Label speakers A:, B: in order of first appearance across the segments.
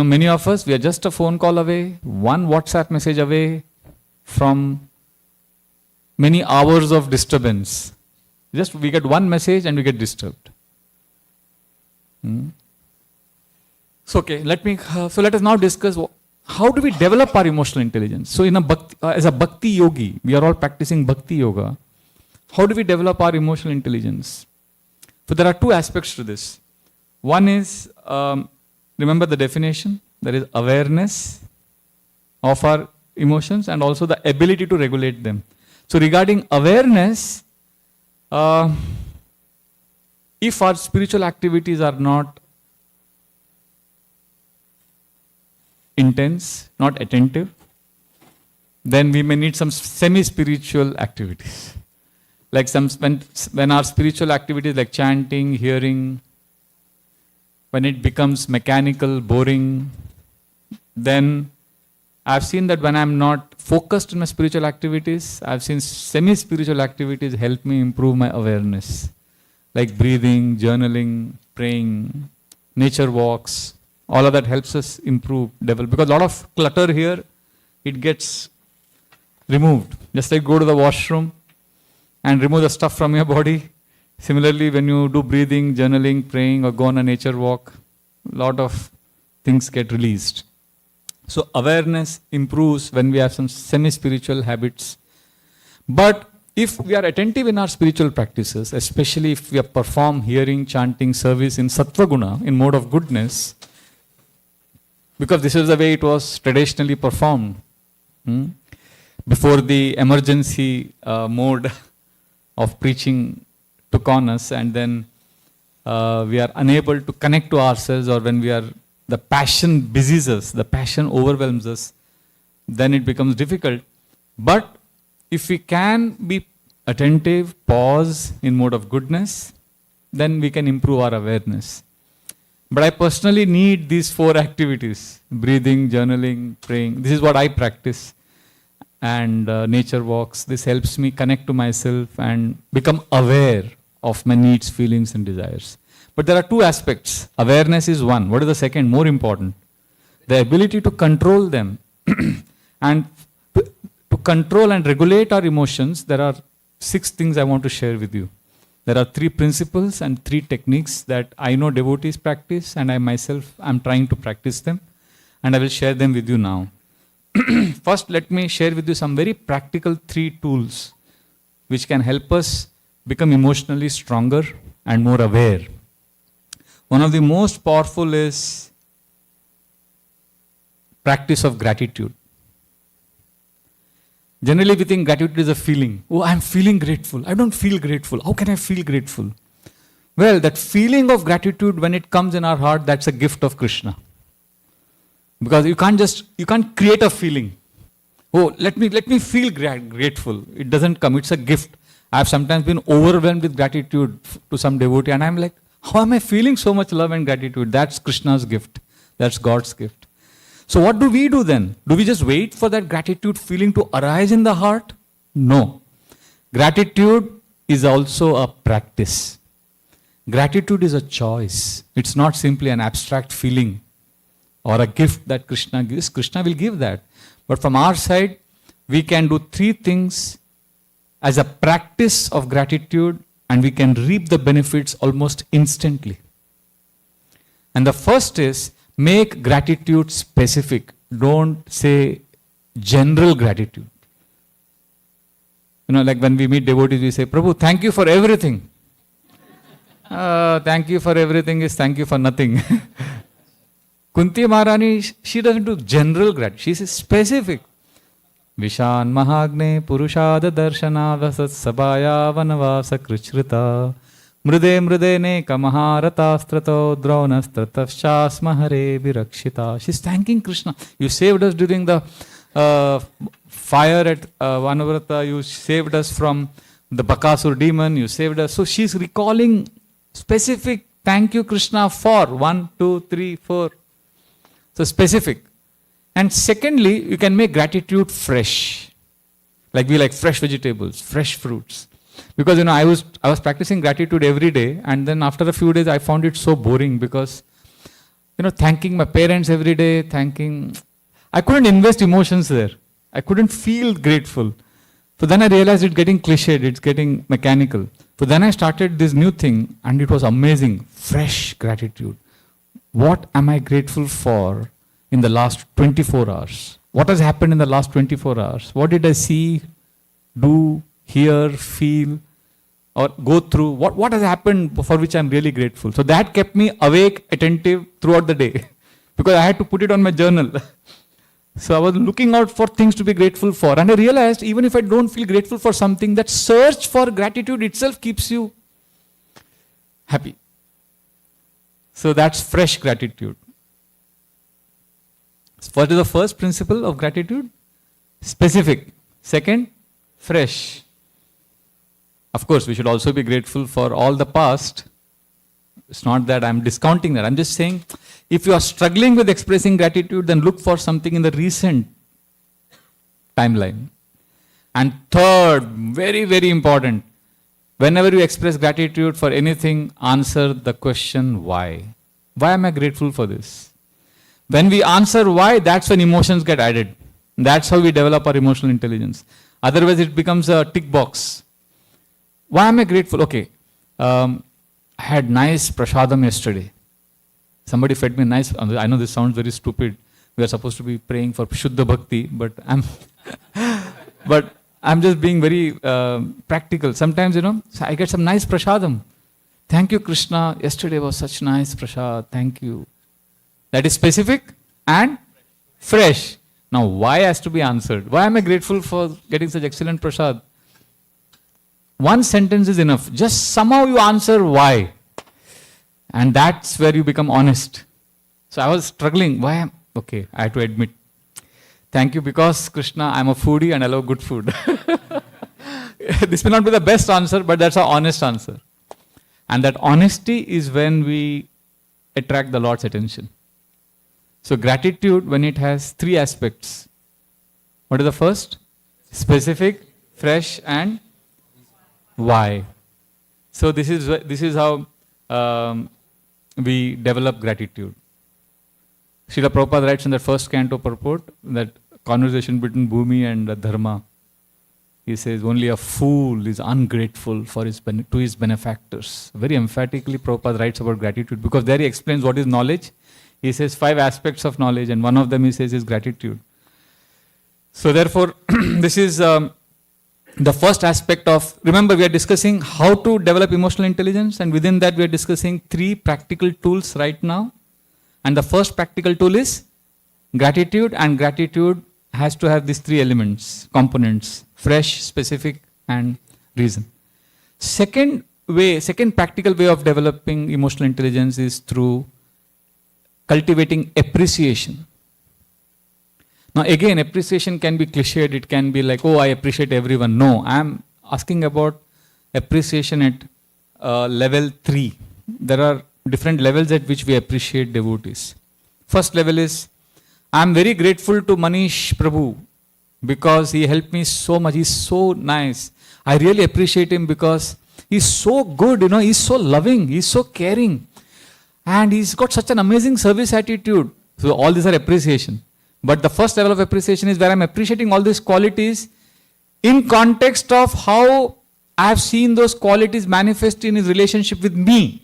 A: Many of us, we are just a phone call away, one WhatsApp message away from many hours of disturbance. Just we get one message and we get disturbed. So let us now discuss how do we develop our emotional intelligence. So as a bhakti yogi, we are all practicing bhakti yoga. How do we develop our emotional intelligence? So there are two aspects to this. One is, remember the definition, there is awareness of our emotions and also the ability to regulate them. So regarding awareness, if our spiritual activities are not intense, not attentive, then we may need some semi-spiritual activities. Like when our spiritual activities like chanting, hearing, when it becomes mechanical, boring, then I've seen that when I'm not focused on my spiritual activities, I've seen semi-spiritual activities help me improve my awareness. Like breathing, journaling, praying, nature walks, all of that helps us improve, develop. Because a lot of clutter here, it gets removed. Just like go to the washroom and remove the stuff from your body. Similarly, when you do breathing, journaling, praying, or go on a nature walk, a lot of things get released. So awareness improves when we have some semi-spiritual habits. But if we are attentive in our spiritual practices, especially if we perform hearing, chanting, service in sattva guna, in mode of goodness, because this is the way it was traditionally performed, before the emergency mode of preaching took on us, and then we are unable to connect to ourselves, or when the passion busies us, the passion overwhelms us, then it becomes difficult. But if we can be attentive, pause in mode of goodness, then we can improve our awareness. But I personally need these 4 activities: breathing, journaling, praying. This is what I practice. And nature walks. This helps me connect to myself and become aware of my needs, feelings, and desires. But there are 2 aspects. Awareness is one. What is the second? More important. The ability to control them. And to control and regulate our emotions, there are 6 things I want to share with you. There are 3 principles and 3 techniques that I know devotees practice, and I myself am trying to practice them. And I will share them with you now. First, let me share with you some very practical 3 tools which can help us become emotionally stronger and more aware. One of the most powerful is practice of gratitude. Generally, we think gratitude is a feeling. Oh, I'm feeling grateful. I don't feel grateful. How can I feel grateful? Well, that feeling of gratitude, when it comes in our heart, that's a gift of Krishna. Because you can't create a feeling. Oh, let me feel grateful. It doesn't come. It's a gift. I have sometimes been overwhelmed with gratitude to some devotee, and I'm like, how am I feeling so much love and gratitude? That's Krishna's gift. That's God's gift. So what do we do then? Do we just wait for that gratitude feeling to arise in the heart? No. Gratitude is also a practice. Gratitude is a choice. It's not simply an abstract feeling or a gift that Krishna gives. Krishna will give that. But from our side, we can do 3 things as a practice of gratitude, and we can reap the benefits almost instantly. And the first is, make gratitude specific. Don't say general gratitude. Like when we meet devotees, we say, Prabhu, thank you for everything. Thank you for everything is thank you for nothing. Kunti Maharani, she doesn't do general gratitude. She says specific. Vishan Mahagne Purushada Darshana Vasat Sabaya Vanavasa Krichrita Mrude Mrudene Kamaharata Strato Dronastratascha Smahare Virakshita. She's thanking Krishna. You saved us during the fire at Vanavrata. You saved us from the Bakasur demon. You saved us. So she's recalling specific thank you Krishna for 1, 2, 3, 4. So specific. And secondly, you can make gratitude fresh. Like we like fresh vegetables, fresh fruits. Because I was practicing gratitude every day, and then after a few days I found it so boring, because Thanking my parents every day, thanking. I couldn't invest emotions there. I couldn't feel grateful. So then I realized it's getting cliched, it's getting mechanical. So then I started this new thing and it was amazing. Fresh gratitude. What am I grateful for in the last 24 hours? What has happened in the last 24 hours? What did I see, do, hear, feel, or go through? What has happened for which I'm really grateful? So that kept me awake, attentive throughout the day because I had to put it on my journal. So I was looking out for things to be grateful for. And I realized even if I don't feel grateful for something, that search for gratitude itself keeps you happy. So that's fresh gratitude. What is the first principle of gratitude? Specific. Second, fresh. Of course, we should also be grateful for all the past. It's not that I'm discounting that. I'm just saying, if you are struggling with expressing gratitude, then look for something in the recent timeline. And third, very, very important, whenever you express gratitude for anything, answer the question why. Why am I grateful for this? When we answer why, that's when emotions get added. That's how we develop our emotional intelligence. Otherwise, it becomes a tick box. Why am I grateful? Okay, I had nice prasadam yesterday. Somebody fed me nice. I know this sounds very stupid. We are supposed to be praying for Shuddha Bhakti, but I'm just being very practical. Sometimes, so I get some nice prasadam. Thank you, Krishna. Yesterday was such nice prasad. Thank you. That is specific and fresh. Now, why has to be answered? Why am I grateful for getting such excellent prasad? One sentence is enough. Just somehow you answer why. And that's where you become honest. So I was struggling. Why? Okay, I had to admit. Thank you because, Krishna, I'm a foodie and I love good food. This may not be the best answer, but that's an honest answer. And that honesty is when we attract the Lord's attention. So gratitude, when it has three aspects. What is the first? Specific, fresh, and why. So this is how we develop gratitude. Srila Prabhupada writes in the first canto purport, that conversation between Bhumi and Dharma. He says, only a fool is ungrateful for to his benefactors. Very emphatically Prabhupada writes about gratitude, because there he explains what is knowledge. He says 5 aspects of knowledge, and one of them he says is gratitude. So therefore, this is the first aspect of, remember we are discussing how to develop emotional intelligence, and within that we are discussing 3 practical tools right now. And the first practical tool is gratitude, and gratitude has to have these 3 elements, components, fresh, specific, and reason. Second practical way of developing emotional intelligence is through cultivating appreciation. Now again, appreciation can be cliched, it can be like, oh, I appreciate everyone. No, I am asking about appreciation at level 3. There are different levels at which we appreciate devotees. First level is, I am very grateful to Manish Prabhu because he helped me so much. He's so nice. I really appreciate him because he's so good, he's so loving, he's so caring. And he's got such an amazing service attitude. So all these are appreciation. But the first level of appreciation is where I'm appreciating all these qualities in context of how I have seen those qualities manifest in his relationship with me.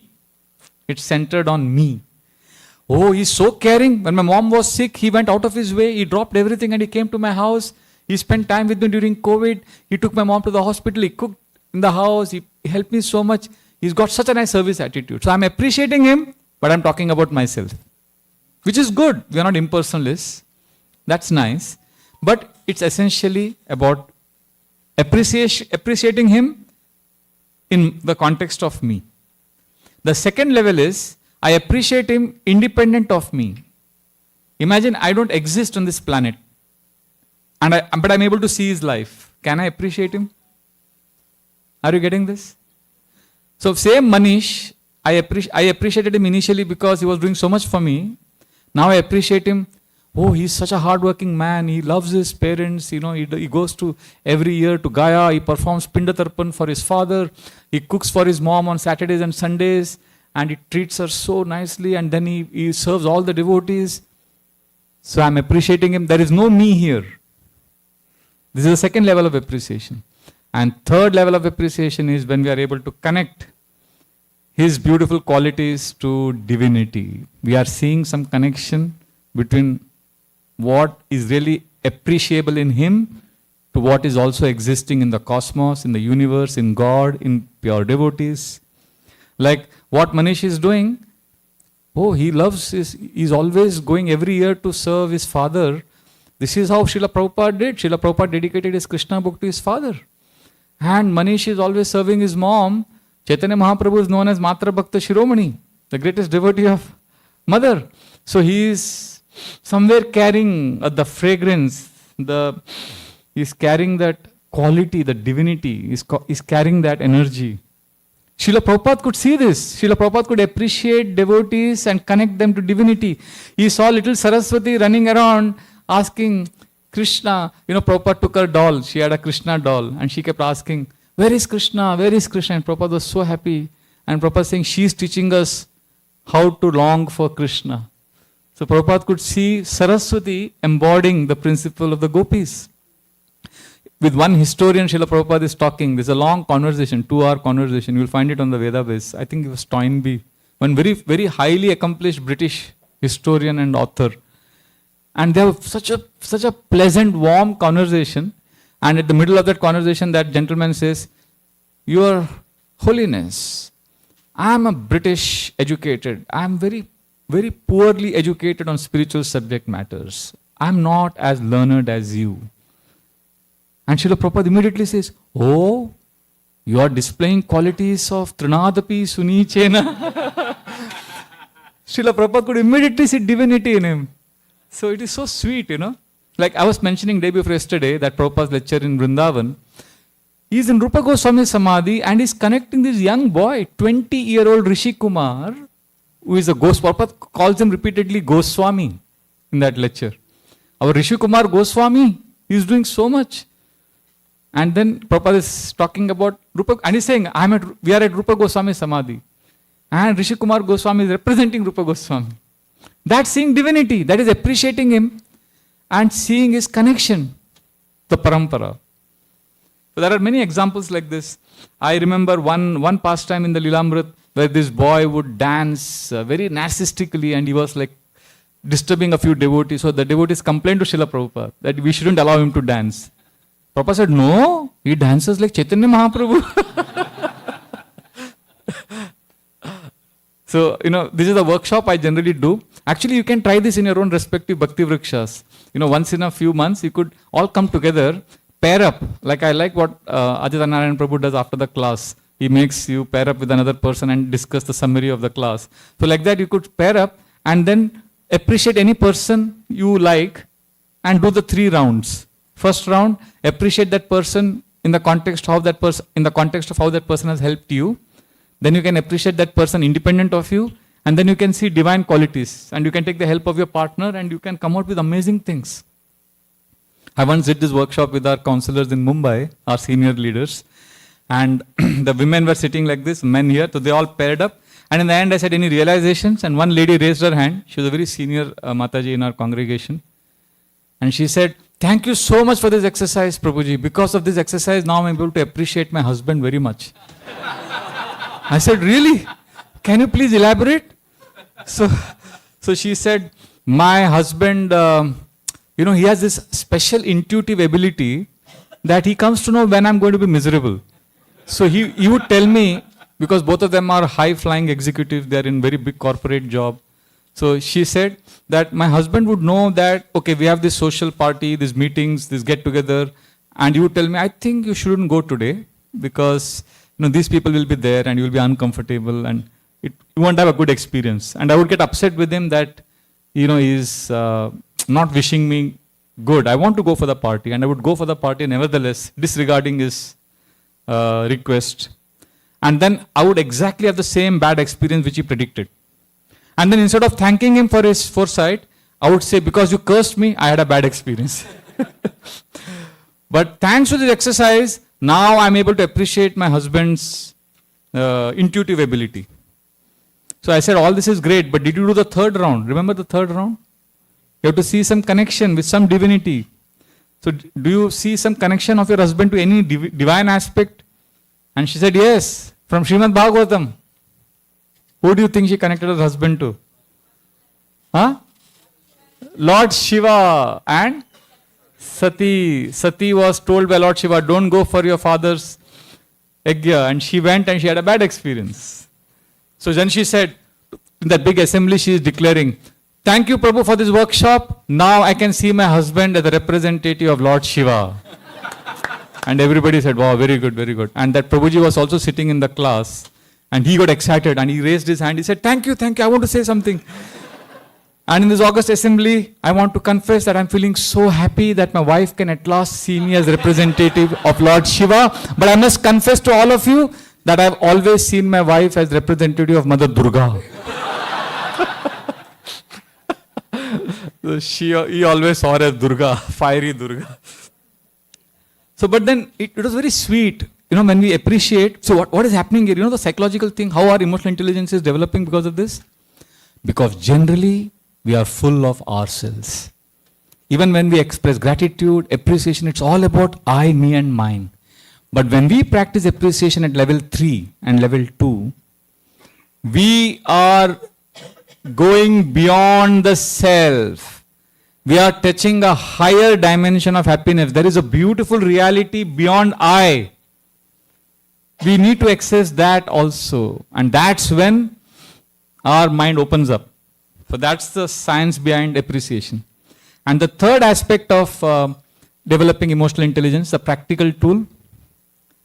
A: It's centered on me. Oh, he's so caring. When my mom was sick, he went out of his way. He dropped everything and he came to my house. He spent time with me during COVID. He took my mom to the hospital. He cooked in the house. He helped me so much. He's got such a nice service attitude. So I'm appreciating him, but I'm talking about myself, which is good. We are not impersonalists. That's nice. But it's essentially about appreciating him in the context of me. The second level is, I appreciate him independent of me. Imagine I don't exist on this planet, but I'm able to see his life. Can I appreciate him? Are you getting this? So same Manish, I appreciated him initially because he was doing so much for me. Now I appreciate him. Oh, he's such a hardworking man. He loves his parents. He goes to every year to Gaya. He performs Pindatarpan for his father. He cooks for his mom on Saturdays and Sundays. and he treats her so nicely, and then he serves all the devotees. So I'm appreciating him. There is no me here. This is the second level of appreciation. And third level of appreciation is when we are able to connect his beautiful qualities to divinity. We are seeing some connection between what is really appreciable in him to what is also existing in the cosmos, in the universe, in God, in pure devotees. Like what Manish is doing, he loves he's always going every year to serve his father. This is how Srila Prabhupada did. Srila Prabhupada dedicated his Krishna book to his father. And Manish is always serving his mom. Chaitanya Mahaprabhu is known as Matra Bhakta Shiromani, the greatest devotee of mother. So he is somewhere carrying the fragrance, he's carrying that quality, the divinity, he's carrying that energy. Srila Prabhupada could see this. Srila Prabhupada could appreciate devotees and connect them to divinity. He saw little Saraswati running around asking Krishna. Prabhupada took her doll. She had a Krishna doll. And she kept asking, where is Krishna? Where is Krishna? And Prabhupada was so happy. And Prabhupada saying, she is teaching us how to long for Krishna. So Prabhupada could see Saraswati embodying the principle of the gopis. With one historian, Srila Prabhupada is talking. There's a long conversation, 2-hour conversation. You'll find it on the Vedabase. I think it was Toynbee, one very, very highly accomplished British historian and author. And they have such a pleasant, warm conversation. And at the middle of that conversation, that gentleman says, Your Holiness, I am a British educated. I am very, very poorly educated on spiritual subject matters. I am not as learned as you. And Srila Prabhupada immediately says, oh, you are displaying qualities of Trinadapi Sunichena. Srila Prabhupada could immediately see divinity in him. So it is so sweet, Like I was mentioning day before yesterday, that Prabhupada's lecture in Vrindavan. He is in Rupa Goswami Samadhi and is connecting this young boy, 20-year-old Rishi Kumar, who is a Goswami. Prabhupada calls him repeatedly Goswami in that lecture. Our Rishi Kumar Goswami, he is doing so much. And then Prabhupada is talking about Rupa, and he's saying, we are at Rupa Goswami Samadhi. And Rishi Kumar Goswami is representing Rupa Goswami. That's seeing divinity, that is appreciating him and seeing his connection, the parampara. So there are many examples like this. I remember one pastime in the Lilamrit where this boy would dance very narcissistically, and he was like disturbing a few devotees. So the devotees complained to Srila Prabhupada that we shouldn't allow him to dance. Prabhupada said, no, he dances like Chaitanya Mahaprabhu. So, this is a workshop I generally do. Actually, you can try this in your own respective Bhakti Vrikshas. Once in a few months, you could all come together, pair up. Like I like what Ajita Narayan Prabhu does after the class. He makes you pair up with another person and discuss the summary of the class. So like that, you could pair up and then appreciate any person you like and do the 3 rounds. First round, appreciate that person in the context of how that person has helped you. Then you can appreciate that person independent of you, and then you can see divine qualities, and you can take the help of your partner, and you can come out with amazing things. I once did this workshop with our counselors in Mumbai, our senior leaders, and the women were sitting like this, men here, so they all paired up. And in the end, I said, any realizations? And one lady raised her hand. She was a very senior Mataji in our congregation. And she said, thank you so much for this exercise, Prabhuji. Because of this exercise, now I'm able to appreciate my husband very much. I said, really? Can you please elaborate? So she said, my husband, he has this special intuitive ability that he comes to know when I'm going to be miserable. So he would tell me, because both of them are high-flying executives, they're in very big corporate job. So she said that my husband would know that, okay, we have this social party, these meetings, this get-together, and he would tell me, I think you shouldn't go today because these people will be there and you will be uncomfortable and you won't have a good experience. And I would get upset with him that, he's not wishing me good. I want to go for the party, and I would go for the party nevertheless, disregarding his request. And then I would exactly have the same bad experience which he predicted. And then instead of thanking him for his foresight, I would say, because you cursed me, I had a bad experience. But thanks to this exercise, now I'm able to appreciate my husband's intuitive ability. So I said, all this is great, but did you do the third round? Remember the third round? You have to see some connection with some divinity. So do you see some connection of your husband to any divine aspect? And she said, yes, from Srimad Bhagavatam. Who do you think she connected her husband to? Huh? Lord Shiva and Sati. Sati was told by Lord Shiva, don't go for your father's yajna. And she went and she had a bad experience. So then she said, in that big assembly, she is declaring, thank you, Prabhu, for this workshop. Now I can see my husband as the representative of Lord Shiva. And everybody said, wow, very good, very good. And that Prabhuji was also sitting in the class. And he got excited and he raised his hand. He said, thank you, I want to say something. And in this August assembly, I want to confess that I'm feeling so happy that my wife can at last see me as representative of Lord Shiva. But I must confess to all of you that I've always seen my wife as representative of Mother Durga. So he always saw her as Durga, fiery Durga. So, but then it was very sweet, when we appreciate. So what is happening here? The psychological thing, how our emotional intelligence is developing because of this? Because generally, we are full of ourselves. Even when we express gratitude, appreciation, it's all about I, me and mine. But when we practice appreciation at level 3 and level 2, we are going beyond the self. We are touching a higher dimension of happiness. There is a beautiful reality beyond I. We need to access that also. And that's when our mind opens up. So that's the science behind appreciation. And the third aspect of developing emotional intelligence, the practical tool.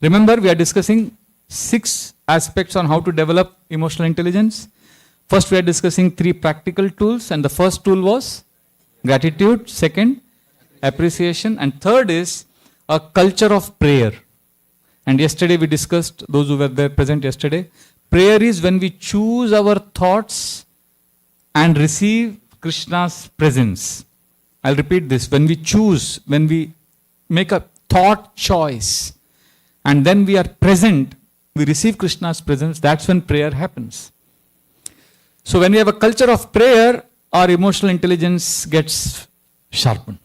A: Remember, we are discussing 6 aspects on how to develop emotional intelligence. First, we are discussing 3 practical tools, and the first tool was gratitude. Second, appreciation. And third is a culture of prayer. And yesterday we discussed, those who were there present yesterday, prayer is when we choose our thoughts and receive Krishna's presence. I'll repeat this. When we choose, when we make a thought choice, and then we are present, we receive Krishna's presence, that's when prayer happens. So when we have a culture of prayer, our emotional intelligence gets sharpened.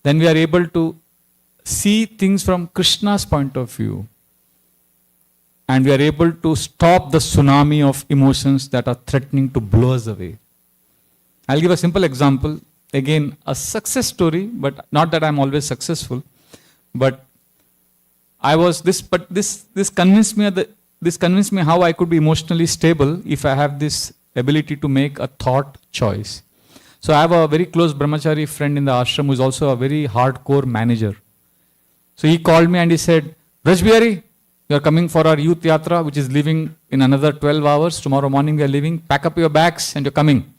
A: Then we are able to see things from Krishna's point of view. And we are able to stop the tsunami of emotions that are threatening to blow us away. I'll give a simple example. Again, a success story, but not that I'm always successful. But this convinced me how I could be emotionally stable if I have this ability to make a thought choice. So I have a very close brahmachari friend in the ashram who is also a very hardcore manager. So he called me and he said, Bihari, you are coming for our youth yatra, which is leaving in another 12 hours. Tomorrow morning we are leaving. Pack up your bags and you're coming.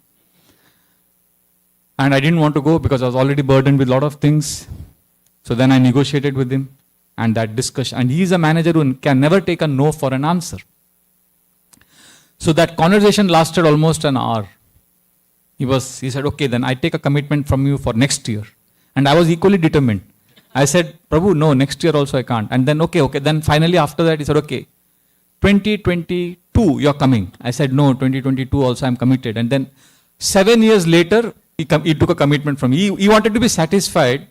A: And I didn't want to go because I was already burdened with a lot of things. So then I negotiated with him and that discussion. And he is a manager who can never take a no for an answer. So that conversation lasted almost an hour. He said, okay, then I take a commitment from you for next year. And I was equally determined. I said, Prabhu, no, next year also I can't. And then, okay. Then finally after that, he said, okay, 2022, you're coming. I said, no, 2022 also I'm committed. And then 7 years later, he took a commitment from me. He wanted to be satisfied.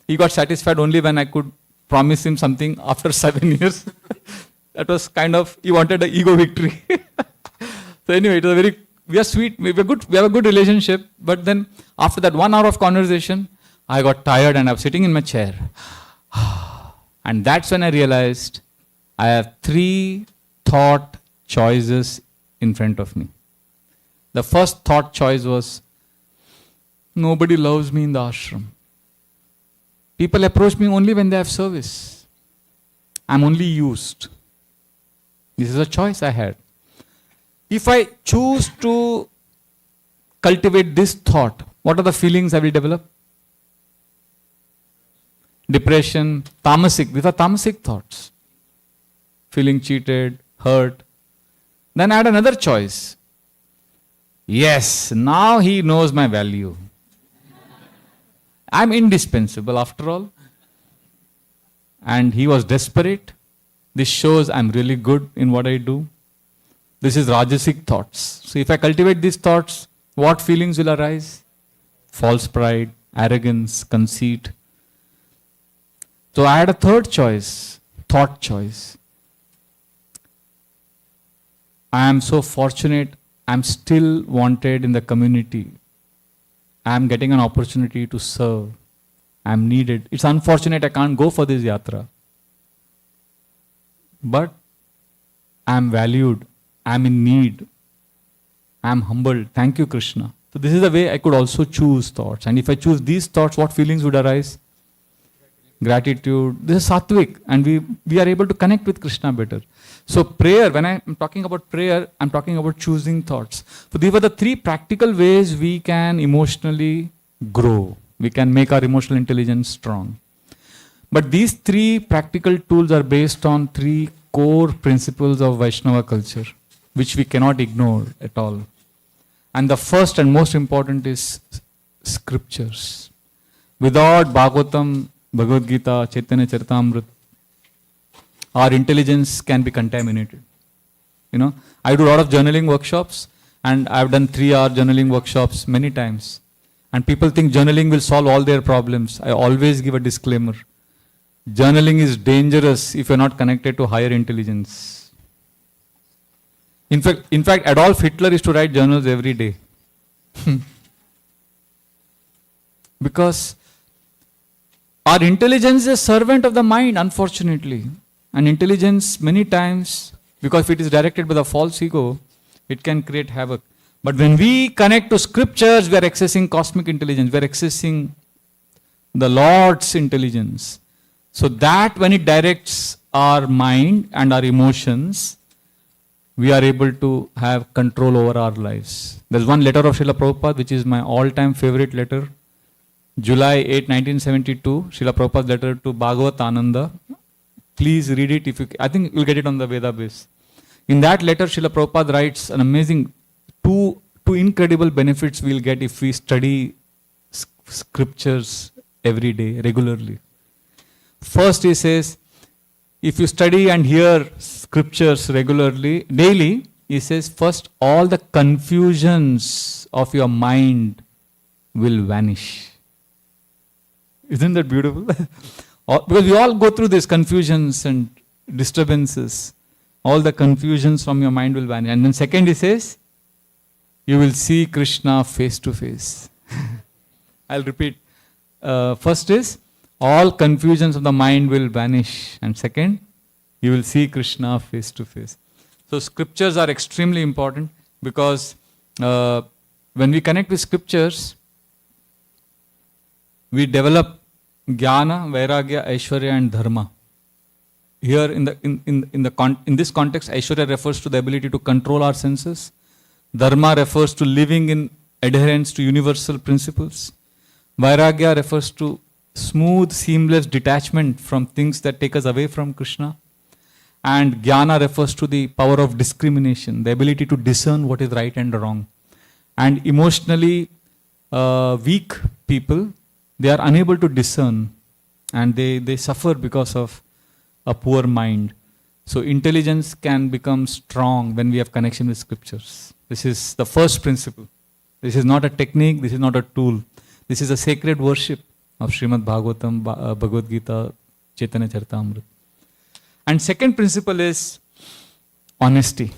A: He got satisfied only when I could promise him something after 7 years. That was kind of, he wanted an ego victory. So anyway, we are sweet, we have a good relationship. But then after that 1 hour of conversation, I got tired and I was sitting in my chair. And that's when I realized I have 3 thought choices in front of me. The first thought choice was, nobody loves me in the ashram. People approach me only when they have service. I'm only used. This is a choice I had. If I choose to cultivate this thought, what are the feelings I will develop? Depression, tamasic. These are tamasic thoughts. Feeling cheated, hurt. Then I had another choice. Yes, now he knows my value. I'm indispensable after all. And he was desperate. This shows I'm really good in what I do. This is Rajasic thoughts. So if I cultivate these thoughts, what feelings will arise? False pride, arrogance, conceit. So I had a third choice, thought choice. I am so fortunate, I am still wanted in the community. I am getting an opportunity to serve. I am needed. It's unfortunate I can't go for this yatra. But I am valued. I am in need. I am humbled. Thank you, Krishna. So this is the way I could also choose thoughts. And if I choose these thoughts, what feelings would arise? Gratitude. This is sattvic. And we are able to connect with Krishna better. So prayer, when I am talking about prayer, I am talking about choosing thoughts. So these were the three practical ways we can emotionally grow. We can make our emotional intelligence strong. But these three practical tools are based on three core principles of Vaishnava culture, which we cannot ignore at all. And the first and most important is scriptures. Without Bhagavatam, Bhagavad Gita, Chaitanya Charitamrita, our intelligence can be contaminated. You know, I do a lot of journaling workshops, and I've done 3-hour journaling workshops many times. And people think journaling will solve all their problems. I always give a disclaimer. Journaling is dangerous if you're not connected to higher intelligence. In fact, Adolf Hitler used to write journals every day. Because our intelligence is a servant of the mind, unfortunately. And intelligence, many times, because if it is directed by the false ego, it can create havoc. But when we connect to scriptures, we are accessing cosmic intelligence. We are accessing the Lord's intelligence. So that when it directs our mind and our emotions, we are able to have control over our lives. There's one letter of Srila Prabhupada, which is my all-time favorite letter. July 8, 1972, Srila Prabhupada's letter to Bhagavat Ananda. Please read it. If you, I think you'll get it on the Veda base. In that letter, Srila Prabhupada writes an amazing two incredible benefits we'll get if we study scriptures every day, regularly. First, he says, if you study and hear scriptures regularly, daily, he says, first, all the confusions of your mind will vanish. Isn't that beautiful? Because we all go through these confusions and disturbances. All the confusions from your mind will vanish. And then second, he says, you will see Krishna face to face. I'll repeat. First is, all confusions of the mind will vanish. And second, you will see Krishna face to face. So scriptures are extremely important because when we connect with scriptures, we develop jnana, vairagya, aishwarya and dharma. Here in this context, aishwarya refers to the ability to control our senses. Dharma refers to living in adherence to universal principles. Vairagya refers to smooth, seamless detachment from things that take us away from Krishna. And jnana refers to the power of discrimination, the ability to discern what is right and wrong. And emotionally weak people, they are unable to discern and they suffer because of a poor mind. So intelligence can become strong when we have connection with scriptures. This is the first principle. This is not a technique, this is not a tool. This is a sacred worship of Srimad Bhagavatam, Bhagavad Gita, Chaitanya Charitamrita. And second principle is honesty,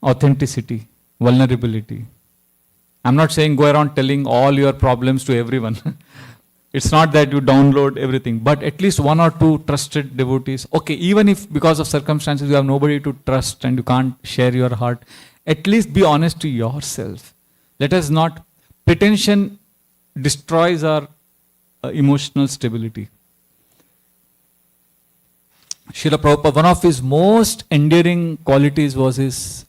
A: authenticity, vulnerability. I'm not saying go around telling all your problems to everyone. It's not that you download everything, but at least one or two trusted devotees. Okay, even if because of circumstances you have nobody to trust and you can't share your heart, at least be honest to yourself. Let us not, pretension destroys our emotional stability. Srila Prabhupada, one of his most endearing qualities was his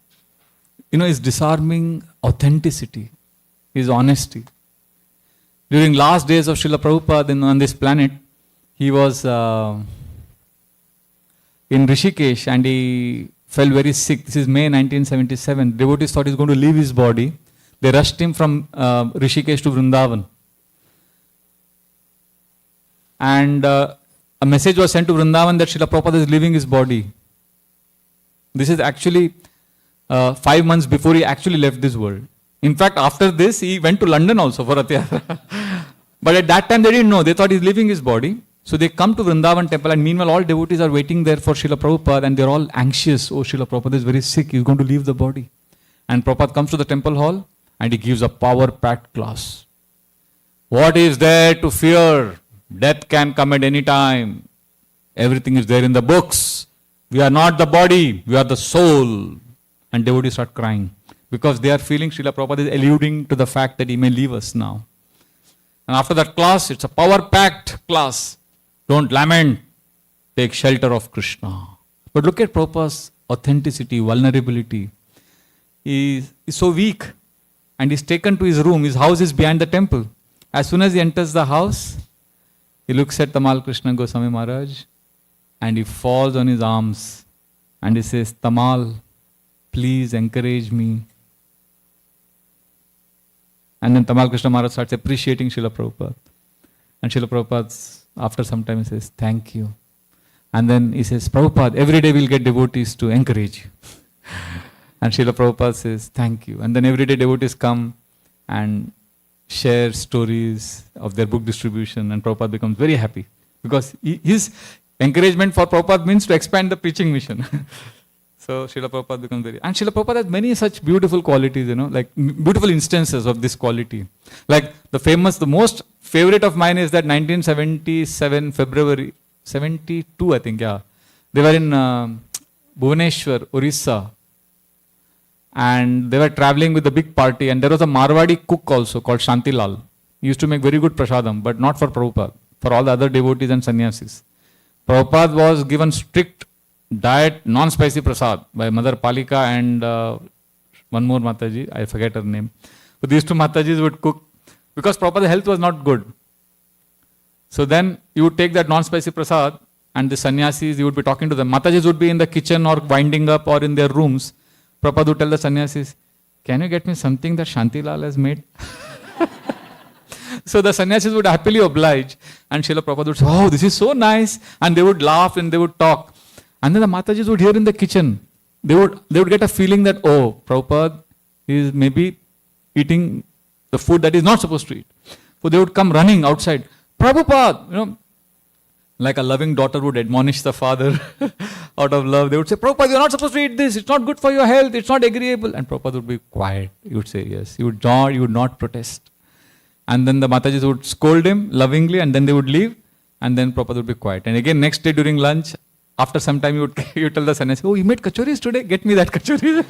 A: disarming authenticity, his honesty. During last days of Srila Prabhupada on this planet, he was in Rishikesh and he fell very sick. This is May 1977. Devotees thought he was going to leave his body. They rushed him from Rishikesh to Vrindavan. And a message was sent to Vrindavan that Srila Prabhupada is leaving his body. This is actually 5 months before he actually left this world. In fact, after this, he went to London also for Rath Yatra. But at that time, they didn't know. They thought he's leaving his body. So they come to Vrindavan temple, and meanwhile, all devotees are waiting there for Srila Prabhupada, and they're all anxious. Oh, Srila Prabhupada is very sick. He's going to leave the body. And Prabhupada comes to the temple hall, and he gives a power-packed class. What is there to fear? Death can come at any time. Everything is there in the books. We are not the body. We are the soul. And devotees start crying because they are feeling Srila Prabhupada is alluding to the fact that he may leave us now. And after that class, it's a power-packed class. Don't lament. Take shelter of Krishna. But look at Prabhupada's authenticity, vulnerability. He is so weak. And he's taken to his room. His house is behind the temple. As soon as he enters the house, he looks at Tamal Krishna Goswami Maharaj and he falls on his arms and he says, Tamal, please encourage me. And then Tamal Krishna Maharaj starts appreciating Srila Prabhupada. And Srila Prabhupada, after some time, he says, thank you. And then he says, Prabhupada, every day we'll get devotees to encourage you. And Srila Prabhupada says, thank you. And then every day devotees come and share stories of their book distribution, and Prabhupada becomes very happy. Because his encouragement for Prabhupada means to expand the preaching mission. So Srila Prabhupada becomes very... And Srila Prabhupada has many such beautiful qualities, like beautiful instances of this quality. Like the most favorite of mine is that 1977 February, 72 I think, yeah. They were in Bhubaneswar, Orissa. And they were traveling with a big party, and there was a Marwadi cook also called Shantilal. He used to make very good prasadam, but not for Prabhupada, for all the other devotees and sannyasis. Prabhupada was given strict diet, non-spicy prasad by Mother Palika and one more Mataji, I forget her name. But these two Matajis would cook, because Prabhupada's health was not good. So then you would take that non-spicy prasad, and the sannyasis, you would be talking to them. Matajis would be in the kitchen or winding up or in their rooms. Prabhupada would tell the sannyasis, can you get me something that Shantilal has made? So the sannyasis would happily oblige, and Srila Prabhupada would say, oh, this is so nice. And they would laugh and they would talk. And then the Matajis would hear in the kitchen, they would get a feeling that, oh, Prabhupada is maybe eating the food that he's not supposed to eat. So they would come running outside. Prabhupada, like a loving daughter would admonish the father out of love. They would say, Prabhupada, you're not supposed to eat this. It's not good for your health. It's not agreeable. And Prabhupada would be quiet. He would say yes. He would not protest. And then the Matajis would scold him lovingly, and then they would leave. And then Prabhupada would be quiet. And again, next day during lunch, after some time, you would tell the sannyasi, oh, you made kachoris today? Get me that kachoris.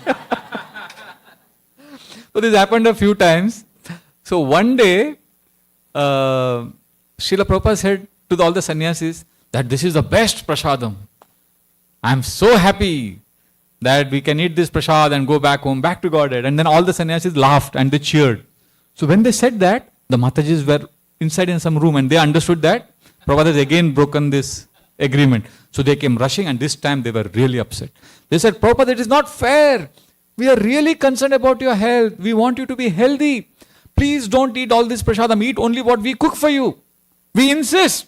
A: So this happened a few times. So one day, Srila Prabhupada said to all the sannyasis that this is the best prasadam. I am so happy that we can eat this prasad and go back home, back to Godhead. And then all the sannyasis laughed and they cheered. So when they said that, the Matajis were inside in some room and they understood that Prabhupada has again broken this agreement. So they came rushing, and this time they were really upset. They said, Prabhupada, it is not fair. We are really concerned about your health. We want you to be healthy. Please don't eat all this prasadam. Eat only what we cook for you. We insist.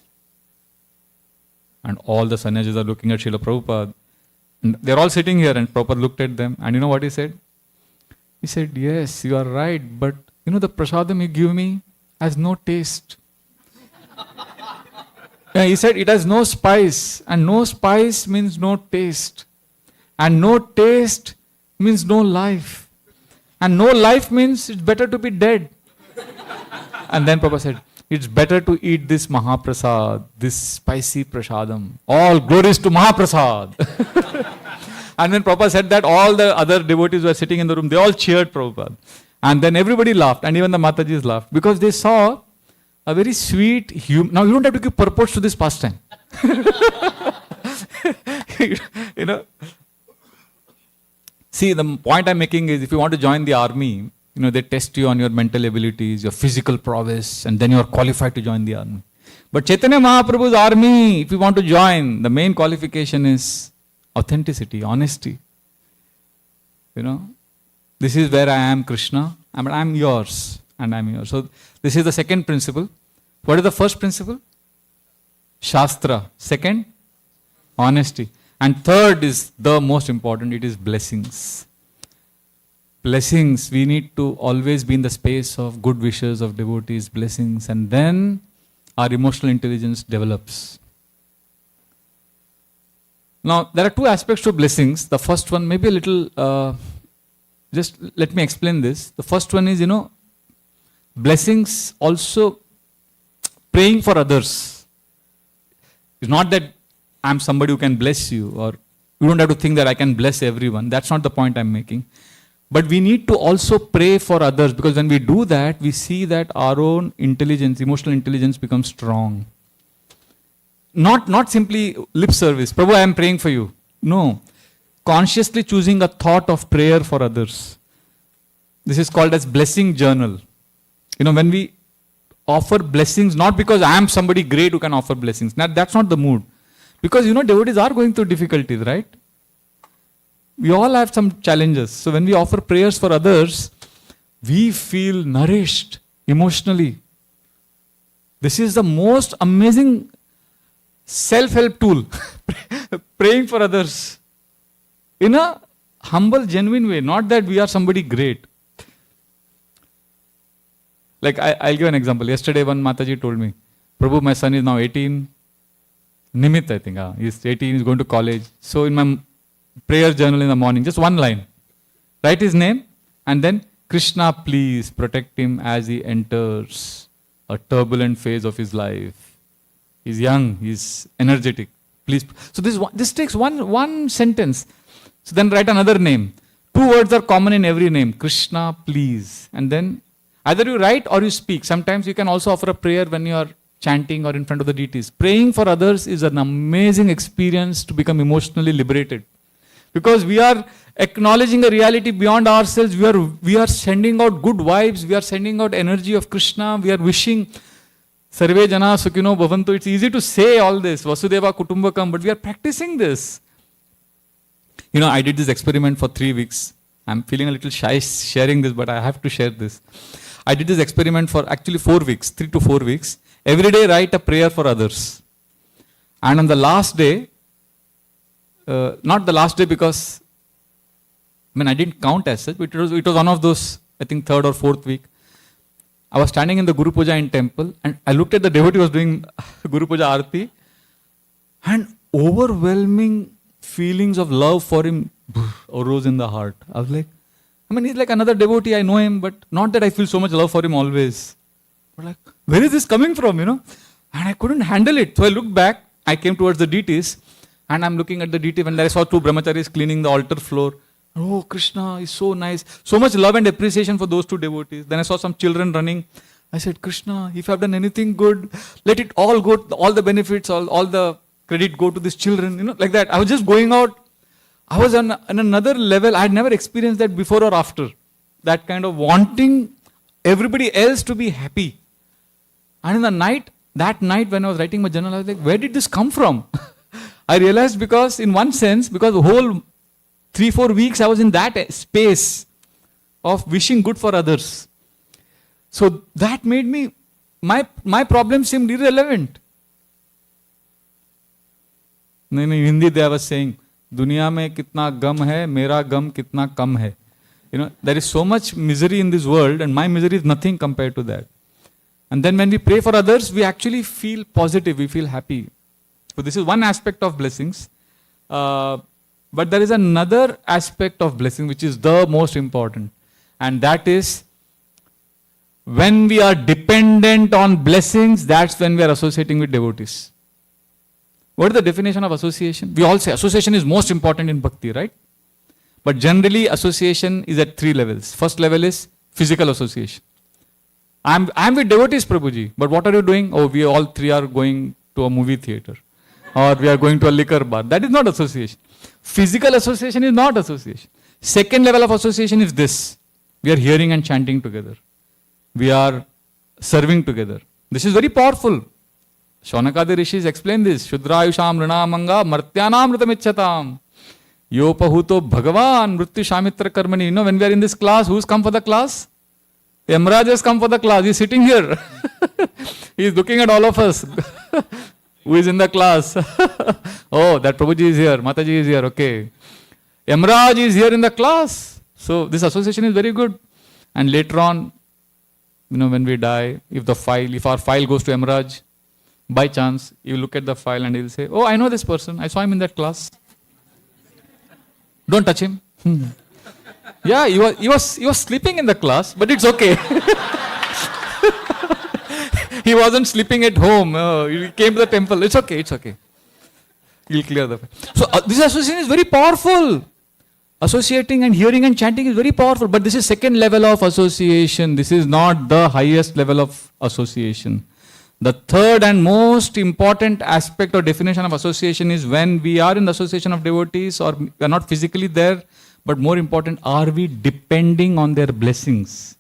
A: And all the sannyasis are looking at Srila Prabhupada. And they're all sitting here, and Prabhupada looked at them. And you know what he said? He said, yes, you are right. But the prasadam you give me has no taste. He said, it has no spice. And no spice means no taste. And no taste means no life. And no life means it's better to be dead. And then Prabhupada said, it's better to eat this Mahaprasad, this spicy prasadam. All glories to Mahaprasad. And when Prabhupada said that, all the other devotees were sitting in the room. They all cheered Prabhupada. And then everybody laughed, and even the Matajis laughed, because they saw a very sweet human. Now you don't have to give purpose to this pastime. See, the point I'm making is, if you want to join the army, they test you on your mental abilities, your physical prowess, and then you are qualified to join the army. But Chaitanya Mahaprabhu's army, if you want to join, the main qualification is authenticity, honesty. This is where I am Krishna, and I am yours, and I am yours. So this is the second principle. What is the first principle? Shastra. Second, honesty. And third is the most important, it is blessings. blessings, we need to always be in the space of good wishes, of devotees, blessings, and then our emotional intelligence develops. Now, there are two aspects to blessings. The first one, maybe a little, just let me explain this. The first one is, blessings also praying for others. It's not that I'm somebody who can bless you, or you don't have to think that I can bless everyone. That's not the point I'm making. But we need to also pray for others, because when we do that, we see that our own intelligence, emotional intelligence becomes strong. Not simply lip service. Prabhu, I am praying for you. No. Consciously choosing a thought of prayer for others. This is called as blessing journal. When we offer blessings, not because I am somebody great who can offer blessings. Now, that's not the mood. Because, devotees are going through difficulties, right? We all have some challenges. So when we offer prayers for others, we feel nourished emotionally. This is the most amazing self-help tool. Praying for others. In a humble, genuine way. Not that we are somebody great. Like, I'll give an example. Yesterday, one Mataji told me, Prabhu, my son is now 18. Nimit, I think. He's 18, he's going to college. So in my prayer journal in the morning, just one line. Write his name and then, Krishna, please protect him as he enters a turbulent phase of his life. He's young, he's energetic. Please. So this takes one sentence. So then write another name. 2 words are common in every name. Krishna, please. And then either you write or you speak. Sometimes you can also offer a prayer when you are chanting or in front of the deities. Praying for others is an amazing experience to become emotionally liberated. Because we are acknowledging a reality beyond ourselves. We are sending out good vibes. We are sending out energy of Krishna. We are wishing Sarve Jana Sukhino Bhavantu. It's easy to say all this. Vasudeva Kutumbakam. But we are practicing this. I did this experiment for 3 weeks. I'm feeling a little shy sharing this, but I have to share this. I did this experiment for actually 4 weeks, 3 to 4 weeks. Every day write a prayer for others. And on the last day, not the last day because, I didn't count as such, but it was one of those, I think 3rd or 4th week. I was standing in the Guru Puja in temple and I looked at the devotee who was doing Guru Puja Aarti, and overwhelming feelings of love for him arose in the heart. I was like, he's like another devotee, I know him, but not that I feel so much love for him always. But like, where is this coming from, And I couldn't handle it. So I looked back, I came towards the deities, and I'm looking at the deity when I saw 2 brahmacharis cleaning the altar floor. Oh, Krishna is so nice. So much love and appreciation for those 2 devotees. Then I saw some children running. I said, Krishna, if I've done anything good, let it all go, all the benefits, all the credit go to these children, like that. I was just going out. I was on another level. I had never experienced that before or after. That kind of wanting everybody else to be happy. And in that night when I was writing my journal, I was like, where did this come from? I realized because the whole 3-4 weeks I was in that space of wishing good for others. So that made me, my problem seemed irrelevant. In Hindi they was saying, Duniya mein kitna gam hai, mera gam kitna kam hai. There is so much misery in this world and my misery is nothing compared to that. And then when we pray for others, we actually feel positive, we feel happy. So this is one aspect of blessings. But there is another aspect of blessing which is the most important. And that is, when we are dependent on blessings, that's when we are associating with devotees. What is the definition of association? We all say association is most important in bhakti, right? But generally association is at 3 levels. First level is physical association. I'm with devotees, Prabhuji, but what are you doing? Oh, we all 3 are going to a movie theater. Or we are going to a liquor bar. That is not association. Physical association is not association. Second level of association is this. We are hearing and chanting together. We are serving together. This is very powerful. Shaunakadi Rishis explain this. Shudrayusham Rinamanga Martyanam Ritamichatam. Yopahuto Bhagavan Mrityu Shamitra Karmani. When we are in this class, who's come for the class? Yamraj has come for the class. He's sitting here. He's looking at all of us. Who is in the class? Oh, that Prabhuji is here. Mataji is here. Okay. Yamraj is here in the class. So this association is very good. And later on, when we die, if our file goes to Emeraj, by chance, you look at the file and he'll say, oh, I know this person. I saw him in that class. Don't touch him. Yeah, he was sleeping in the class, but it's okay. He wasn't sleeping at home. He came to the temple. It's okay. He'll clear the file. So this association is very powerful. Associating and hearing and chanting is very powerful, but this is second level of association. This is not the highest level of association. The third and most important aspect or definition of association is when we are in the association of devotees, or we are not physically there, but more important, are we depending on their blessings?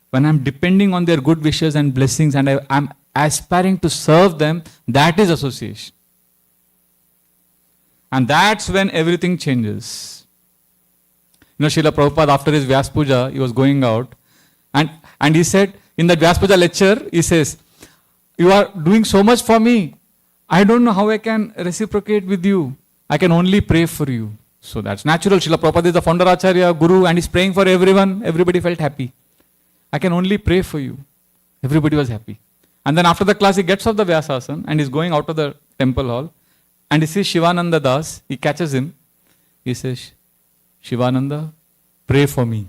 A: When I'm depending on their good wishes and blessings and I'm aspiring to serve them, that is association. And that's when everything changes. Srila Prabhupada, after his Vyas Puja, he was going out and he said, in the Vyas Puja lecture, he says, you are doing so much for me. I don't know how I can reciprocate with you. I can only pray for you. So that's natural. Srila Prabhupada is the founder Acharya, Guru, and he's praying for everyone. Everybody felt happy. I can only pray for you. Everybody was happy. And then after the class, he gets off the Vyasasana and he's going out of the temple hall. And he sees Shivananda Das. He catches him. He says, Shivananda, pray for me.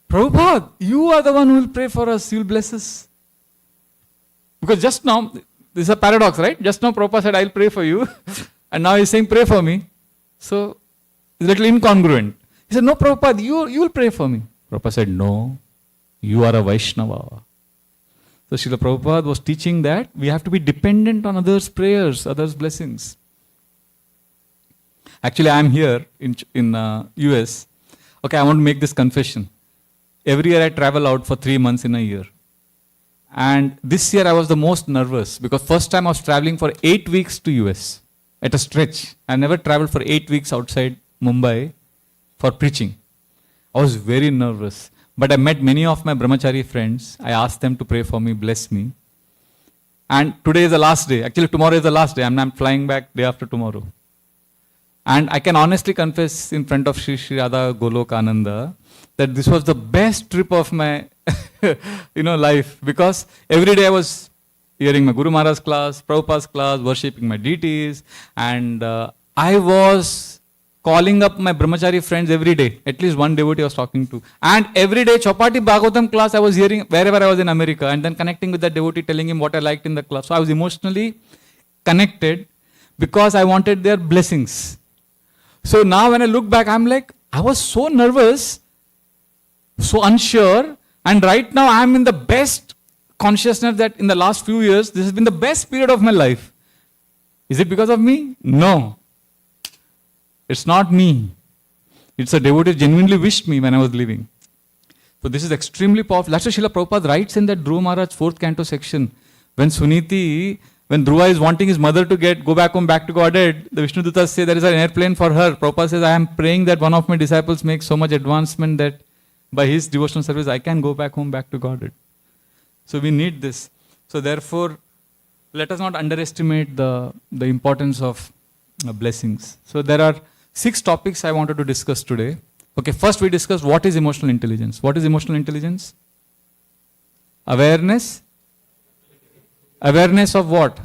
A: Prabhupada, you are the one who will pray for us. You will bless us. Because just now, this is a paradox, right? Just now Prabhupada said, I'll pray for you. And now he's saying, pray for me. So, it's a little incongruent. He said, no, Prabhupada, you will pray for me. Prabhupada said, no, you are a Vaishnava. So, Srila Prabhupada was teaching that we have to be dependent on others' prayers, others' blessings. Actually, I am here in US. Okay, I want to make this confession. Every year I travel out for 3 months in a year. And this year I was the most nervous because first time I was traveling for 8 weeks to US at a stretch. I never traveled for 8 weeks outside Mumbai for preaching. I was very nervous. But I met many of my brahmachari friends. I asked them to pray for me, bless me. And today is the last day. Actually, tomorrow is the last day. I'm flying back day after tomorrow. And I can honestly confess in front of Sri Sri Radha Golok Ananda that this was the best trip of my life, because every day I was hearing my Guru Maharaj's class, Prabhupada's class, worshipping my deities, and I was calling up my brahmachari friends every day. At least one devotee I was talking to. And every day, Chopati Bhagavatam class I was hearing wherever I was in America, and then connecting with that devotee, telling him what I liked in the class. So I was emotionally connected because I wanted their blessings. So now when I look back, I'm like, I was so nervous, so unsure, and right now I'm in the best consciousness that in the last few years, this has been the best period of my life. Is it because of me? No. It's not me. It's a devotee who genuinely wished me when I was leaving. So this is extremely powerful. That's why Srila Prabhupada writes in that Dhruva Maharaj 4th canto section, when Dhruva is wanting his mother to go back home, back to Godhead, the Vishnu Dutas say there is an airplane for her. Prabhupada says, I am praying that one of my disciples makes so much advancement that by his devotional service, I can go back home, back to Godhead. So we need this. So therefore, let us not underestimate the importance of blessings. So there are 6 topics I wanted to discuss today. Okay, first we discussed what is emotional intelligence. What is emotional intelligence? Awareness. Awareness of what?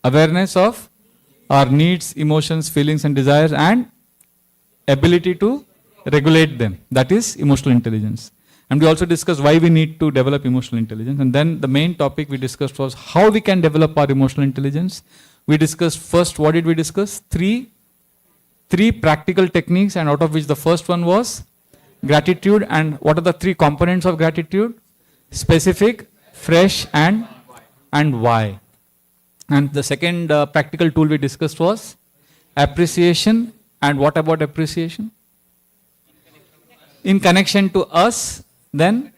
A: Awareness of our needs, emotions, feelings and desires, and ability to regulate them. That is emotional intelligence. And we also discussed why we need to develop emotional intelligence. And then the main topic we discussed was how we can develop our emotional intelligence. We discussed first, what did we discuss? Three practical techniques, and out of which the first one was gratitude. And what are the 3 components of gratitude? Specific, fresh, and why. And the second practical tool we discussed was appreciation. And what about appreciation? In connection to us, then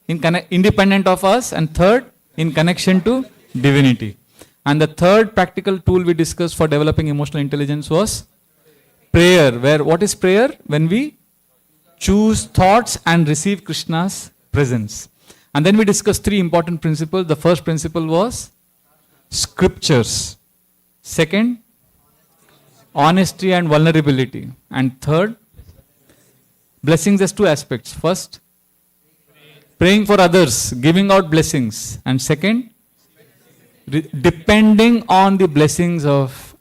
A: independent of us, and third, in connection to divinity. And the third practical tool we discussed for developing emotional intelligence was prayer. What is prayer? When we choose thoughts and receive Krishna's presence. And then we discussed 3 important principles. The first principle was scriptures. Second, honesty and vulnerability. And third, Blessings has two aspects. First, praying for others, giving out blessings. And second, depending on the blessings of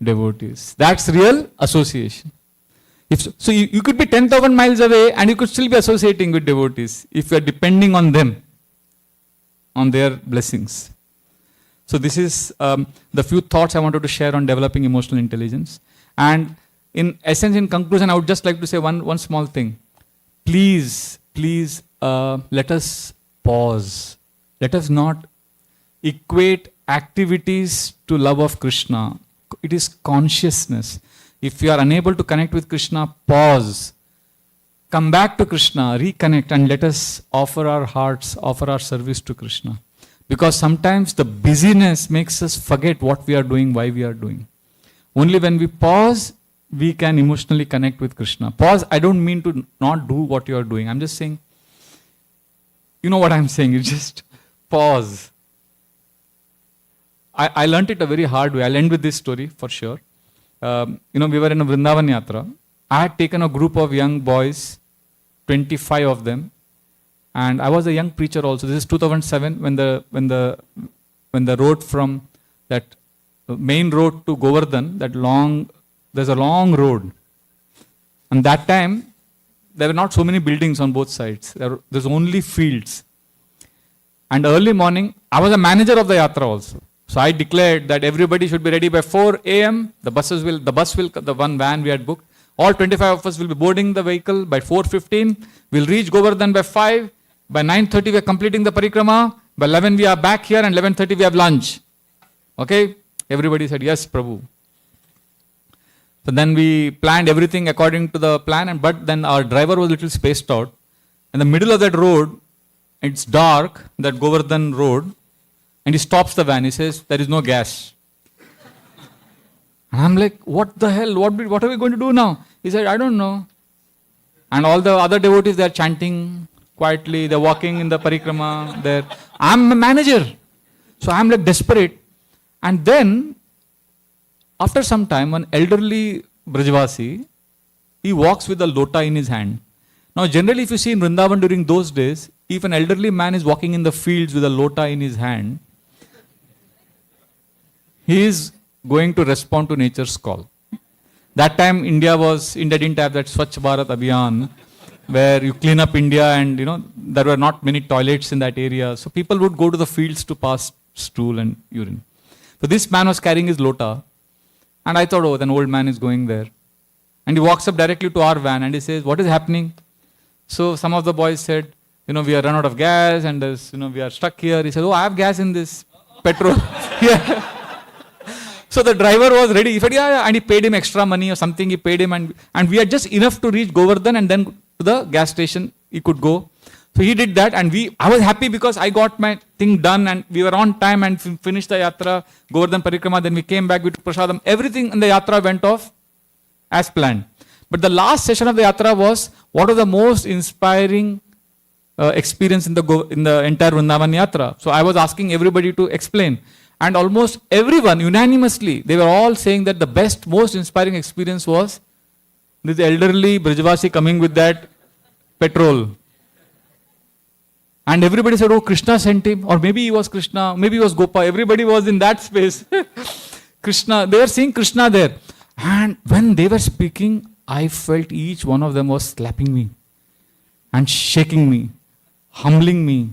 A: devotees. That's real association. So you could be 10,000 miles away and you could still be associating with devotees if you are depending on them, on their blessings. So this is the few thoughts I wanted to share on developing emotional intelligence. And in essence, in conclusion, I would just like to say one small thing. Please, let us pause. Let us not equate activities to love of Krishna. It is consciousness. If you are unable to connect with Krishna, pause. Come back to Krishna, reconnect, and let us offer our hearts, offer our service to Krishna. Because sometimes the busyness makes us forget what we are doing, why we are doing. Only when we pause, we can emotionally connect with Krishna. Pause, I don't mean to not do what you are doing. I'm just saying, you know what I'm saying, you just pause. I learned it a very hard way. I'll end with this story for sure. We were in a Vrindavan Yatra. I had taken a group of young boys, 25 of them, and I was a young preacher also. This is 2007 when the road from that main road to Govardhan, there's a long road. And that time, there were not so many buildings on both sides. There's only fields. And early morning, I was a manager of the Yatra also. So I declared that everybody should be ready by 4 a.m. The one van we had booked. All 25 of us will be boarding the vehicle by 4:15. We'll reach Govardhan by 5. By 9:30 we are completing the parikrama. By 11 we are back here and 11:30 we have lunch. Okay? Everybody said, yes, Prabhu. So then we planned everything according to the plan, but then our driver was a little spaced out. In the middle of that road, it's dark, that Govardhan road, and he stops the van. He says, there is no gas. And I'm like, what the hell? What are we going to do now? He said, I don't know. And all the other devotees, they're chanting quietly. They're walking in the parikrama. I'm a manager. So I'm like desperate. And then, after some time, an elderly Brajvasi, he walks with a lota in his hand. Now, generally, if you see in Vrindavan during those days, if an elderly man is walking in the fields with a lota in his hand, he is going to respond to nature's call. That time, India didn't have that Swachh Bharat Abhiyan, where you clean up India and, there were not many toilets in that area. So people would go to the fields to pass stool and urine. So this man was carrying his lota. And I thought, an old man is going there. And he walks up directly to our van and he says, what is happening? So some of the boys said, we are run out of gas and we are stuck here. He said, I have gas in this petrol. Yeah. So the driver was ready. He said, yeah, and he paid him extra money or something. He paid him and we had just enough to reach Govardhan and then to the gas station he could go. So he did that and I was happy because I got my thing done and we were on time and finished the yatra, Govardhan Parikrama, then we came back with Prasadam. Everything in the yatra went off as planned. But the last session of the yatra was, what was the most inspiring experience in the entire Vrindavan yatra? So I was asking everybody to explain. And almost everyone, unanimously, they were all saying that the most inspiring experience was this elderly Brajvasi coming with that petrol. And everybody said, Krishna sent him. Or maybe he was Krishna, maybe he was Gopa. Everybody was in that space. Krishna, they were seeing Krishna there. And when they were speaking, I felt each one of them was slapping me and shaking me, humbling me.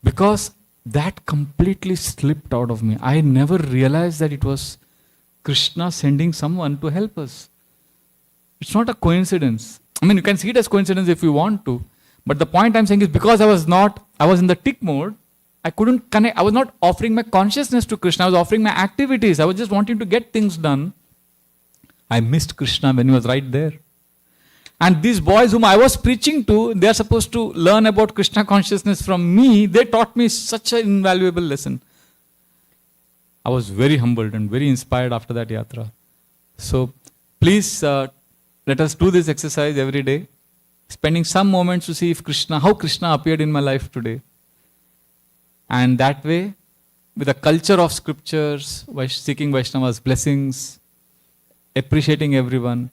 A: Because that completely slipped out of me. I never realized that it was Krishna sending someone to help us. It's not a coincidence. You can see it as coincidence if you want to. But the point I'm saying is because I was in the tick mode, I couldn't connect. I was not offering my consciousness to Krishna. I was offering my activities. I was just wanting to get things done. I missed Krishna when he was right there. And these boys whom I was preaching to, they are supposed to learn about Krishna consciousness from me. They taught me such an invaluable lesson. I was very humbled and very inspired after that yatra. So please let us do this exercise every day, spending some moments to see how Krishna appeared in my life today. And that way, with a culture of scriptures, seeking Vaishnava's blessings, appreciating everyone,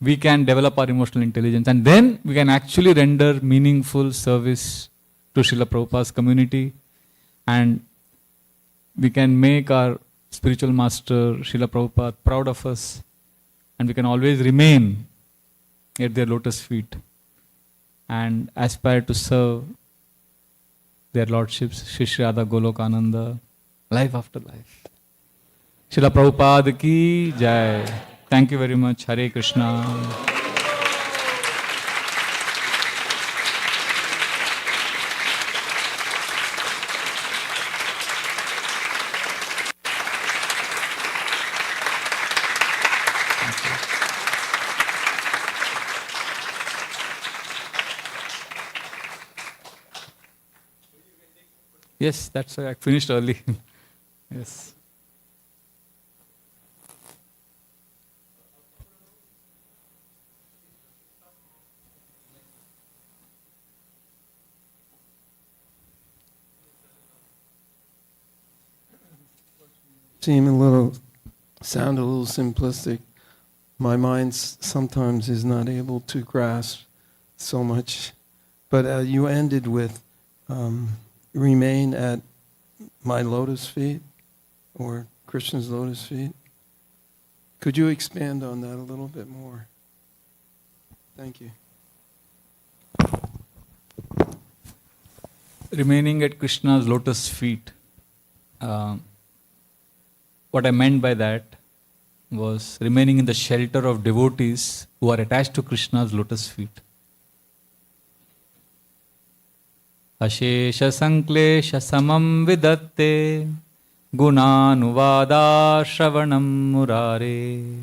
A: we can develop our emotional intelligence, and then we can actually render meaningful service to Srila Prabhupada's community, and we can make our spiritual master Srila Prabhupada proud of us, and we can always remain at their lotus feet and aspire to serve their lordships, Shri Shri Radha Golokananda, life after life. Srila Prabhupada ki jai. Thank you very much. Hare Krishna. Yes, that's why I finished early. Yes.
B: Sound a little simplistic. My mind sometimes is not able to grasp so much. But you ended with remain at my lotus feet, or Krishna's lotus feet. Could you expand on that a little bit more? Thank you.
A: Remaining at Krishna's lotus feet. What I meant by that was remaining in the shelter of devotees who are attached to Krishna's lotus feet. Ashesha sanklesha samam vidatte gunanuvada shravanam murare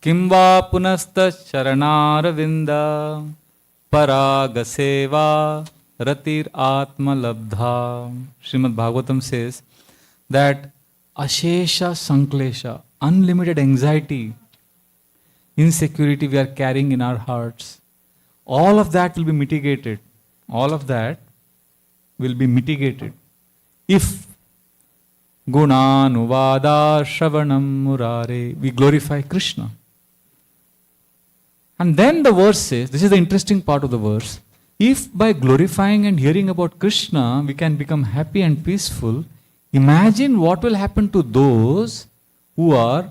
A: kimva punasta charanaravinda paraga seva ratir atma labdha. Srimad Bhagavatam says that Ashesha sanklesha, unlimited anxiety, insecurity we are carrying in our hearts, all of that will be mitigated. All of that will be mitigated if gunanuvada shravanam murare, we glorify Krishna. And then the verse says, this is the interesting part of the verse, if by glorifying and hearing about Krishna we can become happy and peaceful, imagine what will happen to those who are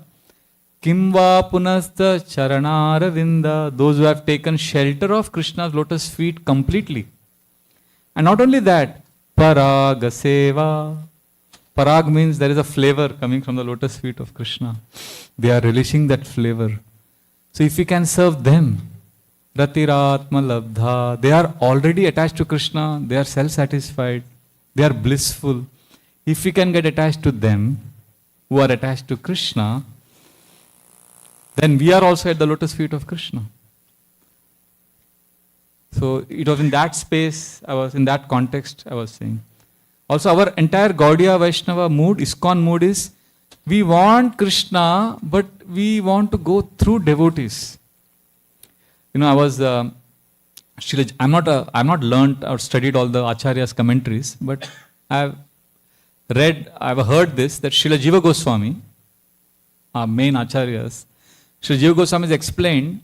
A: Kimva punasta charanaravinda, those who have taken shelter of Krishna's lotus feet completely. And not only that, paraga seva. Parag means there is a flavor coming from the lotus feet of Krishna. They are relishing that flavor. So if we can serve them, ratiratma labdha, they are already attached to Krishna, they are self-satisfied, they are blissful. If we can get attached to them, who are attached to Krishna, then we are also at the lotus feet of Krishna. So it was in that space, in that context I was saying. Also our entire Gaudiya Vaishnava mood, ISKCON mood is, we want Krishna, but we want to go through devotees. You know, I'm not learnt or studied all the Acharya's commentaries, but I've heard this, that Srila Jiva Goswami, our main Acharyas, Srila Jiva Goswami has explained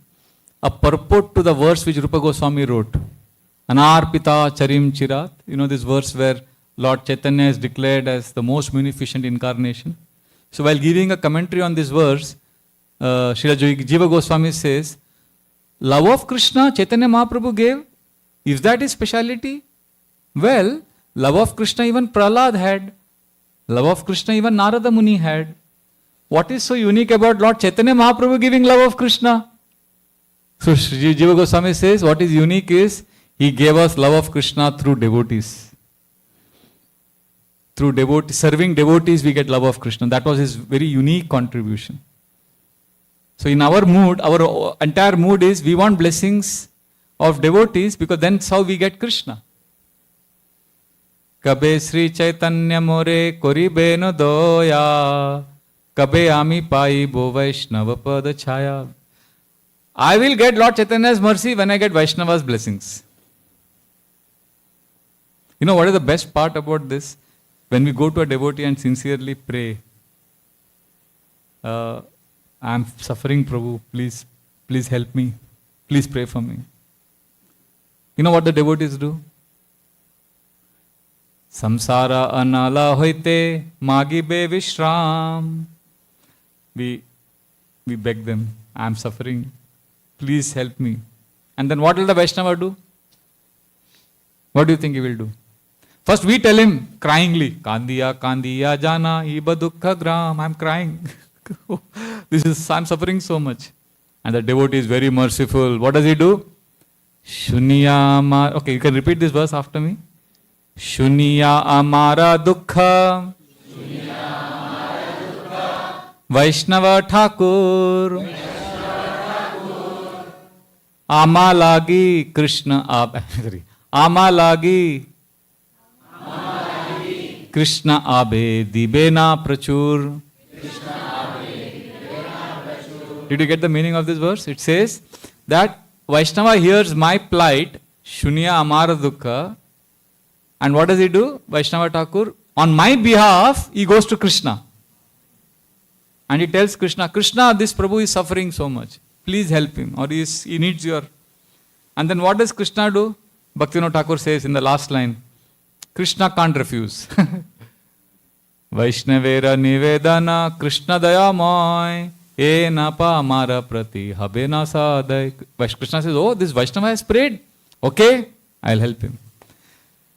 A: a purport to the verse which Rupa Goswami wrote. Anarpita charim chirat. You know this verse where Lord Chaitanya is declared as the most munificent incarnation. So while giving a commentary on this verse, Srila Jiva Goswami says, love of Krishna Chaitanya Mahaprabhu gave. Is that his speciality? Well, love of Krishna even Prahlad had. Love of Krishna even Narada Muni had. What is so unique about Lord Chaitanya Mahaprabhu giving love of Krishna? So Jiva Goswami says, what is unique is, he gave us love of Krishna through devotees. Through serving devotees we get love of Krishna. That was his very unique contribution. So in our mood, our entire mood is, we want blessings of devotees because then that's how we get Krishna. Kabe Sri Chaitanya more koribe no doya, kabe ami pai bo Vaishnava pada chaya. I will get Lord Chaitanya's mercy when I get Vaishnava's blessings. You know what is the best part about this? When we go to a devotee and sincerely pray, I am suffering, Prabhu, please Please help me. Please pray for me. You know what the devotees do? Samsara anala hoite magibe vishram. We beg them. I am suffering. Please help me. And then what will the Vaishnava do? What do you think he will do? First we tell him cryingly, Kandiya, Kandiya, Jana, Iba Dukkha Gram. I am crying. I am suffering so much. And the devotee is very merciful. What does he do? Shunya Amara. Okay, you can repeat this verse after me. Shunya Amara Dukkha. Vaishnava Thakur. Amalagi Krishna Amalagi Krishna Abe Dibena Prachur. Did you get the meaning of this verse? It says that Vaishnava hears my plight, Shunya Amara Dukkha, and what does he do? Vaishnava Thakur, on my behalf, he goes to Krishna. And he tells Krishna, Krishna, this Prabhu is suffering so much. Please help him, or he needs your... And then what does Krishna do? Bhaktivinoda Thakur says in the last line, Krishna can't refuse. Vaishnavera Nivedana Krishna Dayamoy Enapa Amara Prati Habena Sadai. Krishna says, oh, this Vaishnava has prayed. Okay, I'll help him.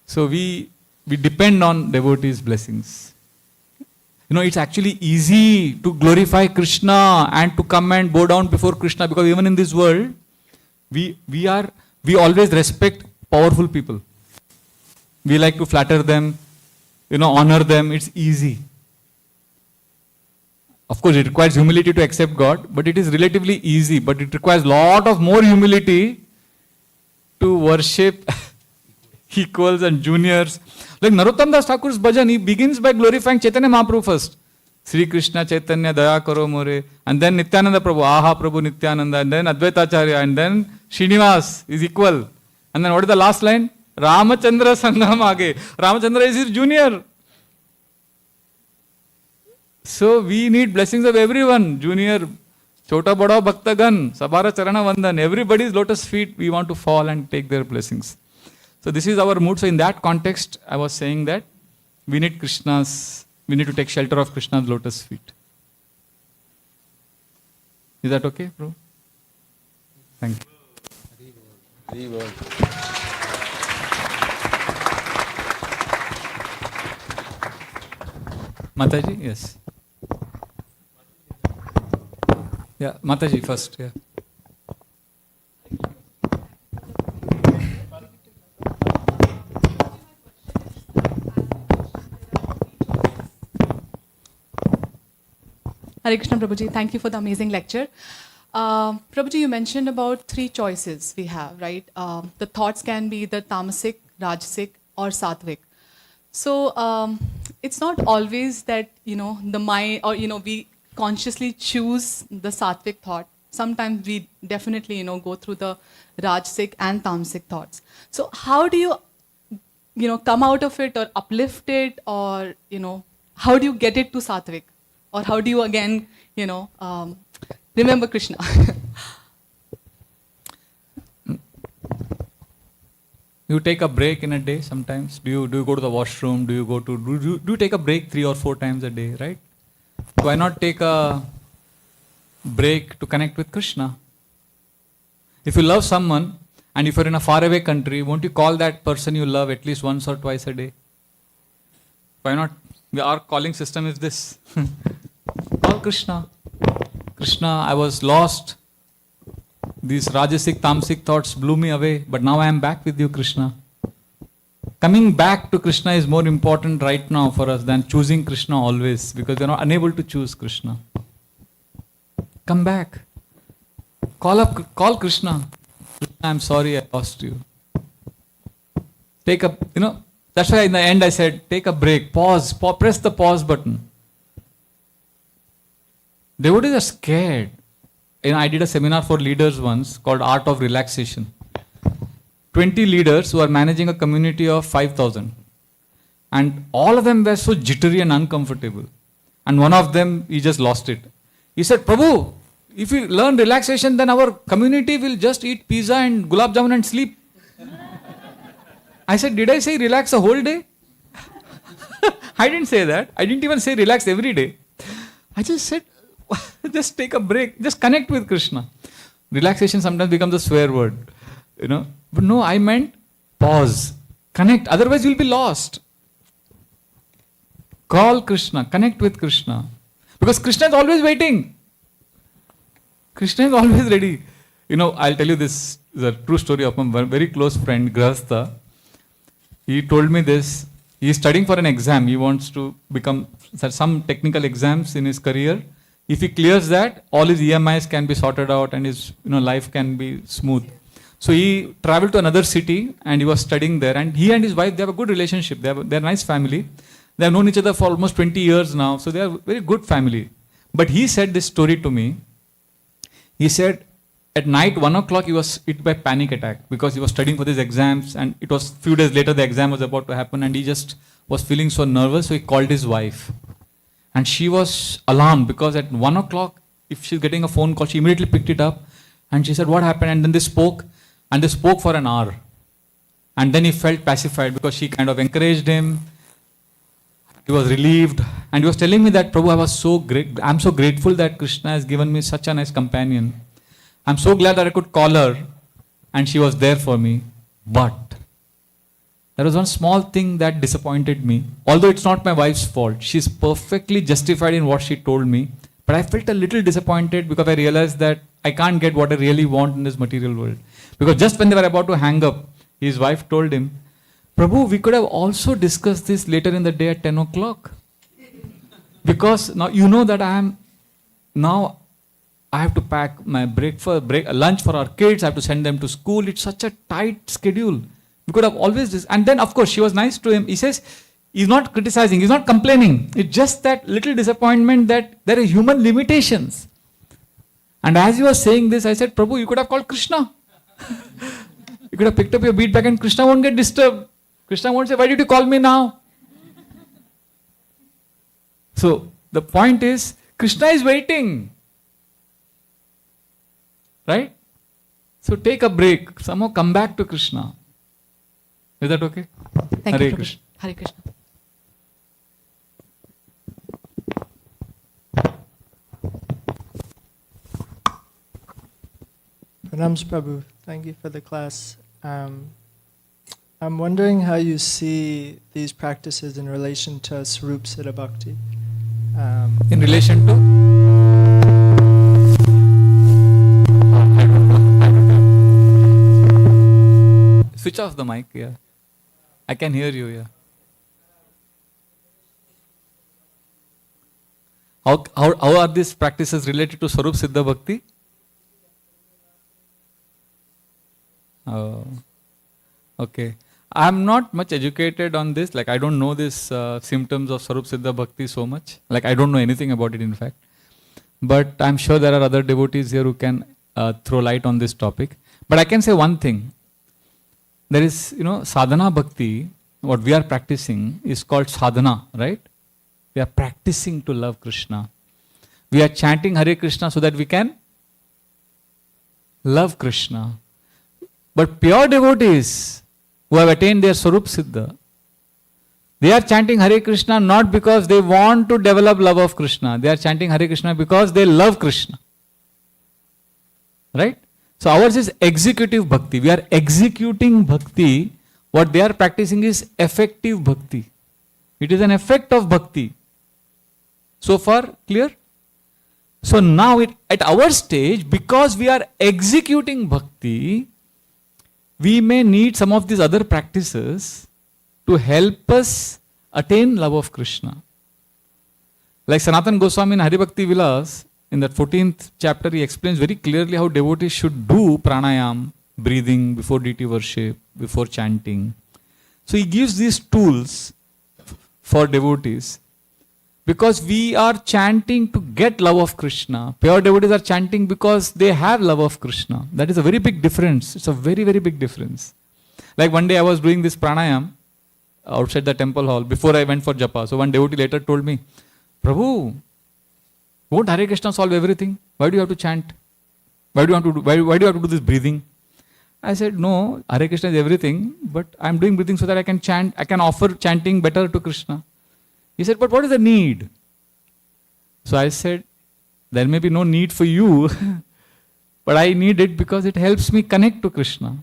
A: So we depend on devotees' blessings. You know, it's actually easy to glorify Krishna and to come and bow down before Krishna, because even in this world, we always respect powerful people. We like to flatter them, honor them. It's easy. Of course, it requires humility to accept God, but it is relatively easy. But it requires a lot of more humility to worship equals and juniors. Like Narottam Das Thakur's bhajan, he begins by glorifying Chaitanya Mahaprabhu first. Sri Krishna Chaitanya Daya Karo More, and then Nityananda Prabhu, Aha Prabhu Nityananda, and then Advaita Acharya, and then Srinivas is equal. And then what is the last line? Ramachandra Sangam Age. Ramachandra is his junior. So we need blessings of everyone. Junior, Chota Bada Bhaktagan, Sabara Charana Vandan, everybody's lotus feet, we want to fall and take their blessings. So this is our mood. So in that context, I was saying that we need to take shelter of Krishna's lotus feet. Is that okay, bro? Thank you. Mataji, yes. Yeah, Mataji first, yeah.
C: Hare Krishna, Prabhuji. Thank you for the amazing lecture. Prabhuji, you mentioned about 3 choices we have, right? The thoughts can be the tamasic, rajasic, or sattvic. So it's not always that, the mind, or, we consciously choose the sattvic thought. Sometimes we definitely, go through the rajasic and tamasic thoughts. So how do you, come out of it or uplift it, or, how do you get it to sattvic? Or how do you again, remember Krishna?
A: You take a break in a day sometimes. Do you go to the washroom? Do you take a break 3 or 4 times a day, right? Why not take a break to connect with Krishna? If you love someone and if you're in a faraway country, won't you call that person you love at least once or twice a day? Why not? Our calling system is this. Call Krishna. Krishna, I was lost. These rajasic, tamasic thoughts blew me away, but now I am back with you, Krishna. Coming back to Krishna is more important right now for us than choosing Krishna always, because we are not unable to choose Krishna. Come back. Call Krishna. I am sorry I lost you. That's why in the end I said, take a break, pause, press the pause button. Devotees are scared. I did a seminar for leaders once called Art of Relaxation. 20 leaders who are managing a community of 5,000. And all of them were so jittery and uncomfortable. And one of them, he just lost it. He said, Prabhu, if we learn relaxation, then our community will just eat pizza and gulab jamun and sleep. I said, did I say relax the whole day? I didn't say that. I didn't even say relax every day. I just said, just take a break. Just connect with Krishna. Relaxation sometimes becomes a swear word. But no, I meant pause. Connect. Otherwise you'll be lost. Call Krishna. Connect with Krishna. Because Krishna is always waiting. Krishna is always ready. I'll tell you this is a true story of my very close friend, Grahastha. He told me this. He is studying for an exam. He wants to become some technical exams in his career. If he clears that, all his EMIs can be sorted out and his life can be smooth. So he traveled to another city and he was studying there. And he and his wife, they have a good relationship. They're a nice family. They have known each other for almost 20 years now. So they are a very good family. But he said this story to me. He said at night, 1 o'clock, he was hit by panic attack because he was studying for his exams. And it was few days later, the exam was about to happen. And he just was feeling so nervous. So he called his wife. And she was alarmed because at 1 o'clock, if she's getting a phone call, she immediately picked it up. And she said, what happened? And then they spoke. And they spoke for an hour. And then he felt pacified because she kind of encouraged him. He was relieved. And he was telling me that, Prabhu, I'm so grateful that Krishna has given me such a nice companion. I'm so glad that I could call her. And she was there for me. But there was one small thing that disappointed me. Although it's not my wife's fault. She's perfectly justified in what she told me. But I felt a little disappointed because I realized that I can't get what I really want in this material world. Because just when they were about to hang up, his wife told him, Prabhu, we could have also discussed this later in the day at 10 o'clock. Because now you know that I have to pack my lunch for our kids. I have to send them to school. It's such a tight schedule. We could have always and then of course she was nice to him. He says, he's not criticizing, he's not complaining. It's just that little disappointment that there are human limitations. And as he was saying this, I said, Prabhu, you could have called Krishna. You could have picked up your beat bag and Krishna won't get disturbed. Krishna won't say, why did you call me now? So the point is, Krishna is waiting. Right? So take a break. Somehow come back to Krishna. Is that okay?
C: Thank
A: Hare
C: you, Prabhu.
A: Krishna.
C: Hare Krishna.
D: Pranams Prabhu, thank you for the class. I'm wondering how you see these practices in relation to Swarup Siddha Bhakti.
A: In relation to? I don't know. Switch off the mic, yeah. I can hear you, yeah. How are these practices related to Swarup Siddha Bhakti? Oh, okay. I'm not much educated on this. Like, I don't know these symptoms of Swarup Siddha Bhakti so much. Like, I don't know anything about it, in fact. But I'm sure there are other devotees here who can throw light on this topic. But I can say one thing. There is, sadhana bhakti, what we are practicing is called sadhana, right? We are practicing to love Krishna. We are chanting Hare Krishna so that we can love Krishna. But pure devotees who have attained their Swarup Siddha, they are chanting Hare Krishna not because they want to develop love of Krishna. They are chanting Hare Krishna because they love Krishna. Right? So ours is executive bhakti. We are executing bhakti. What they are practicing is effective bhakti. It is an effect of bhakti. So far, clear? So now at our stage, because we are executing bhakti, we may need some of these other practices to help us attain love of Krishna. Like Sanatana Goswami in Hari Bhakti Vilas, in that 14th chapter, he explains very clearly how devotees should do pranayam, breathing, before deity worship, before chanting. So he gives these tools for devotees. Because we are chanting to get love of Krishna. Pure devotees are chanting because they have love of Krishna. That is a very big difference. It's a very, very big difference. Like one day I was doing this pranayam outside the temple hall before I went for japa. So one devotee later told me, Prabhu, Won't Hare Krishna solve everything? Why do you have to chant? Why do you have to do this breathing? I said, no, Hare Krishna is everything, but I'm doing breathing so that I can chant, I can offer chanting better to Krishna. He said, but what is the need? So I said, there may be no need for you, but I need it because it helps me connect to Krishna.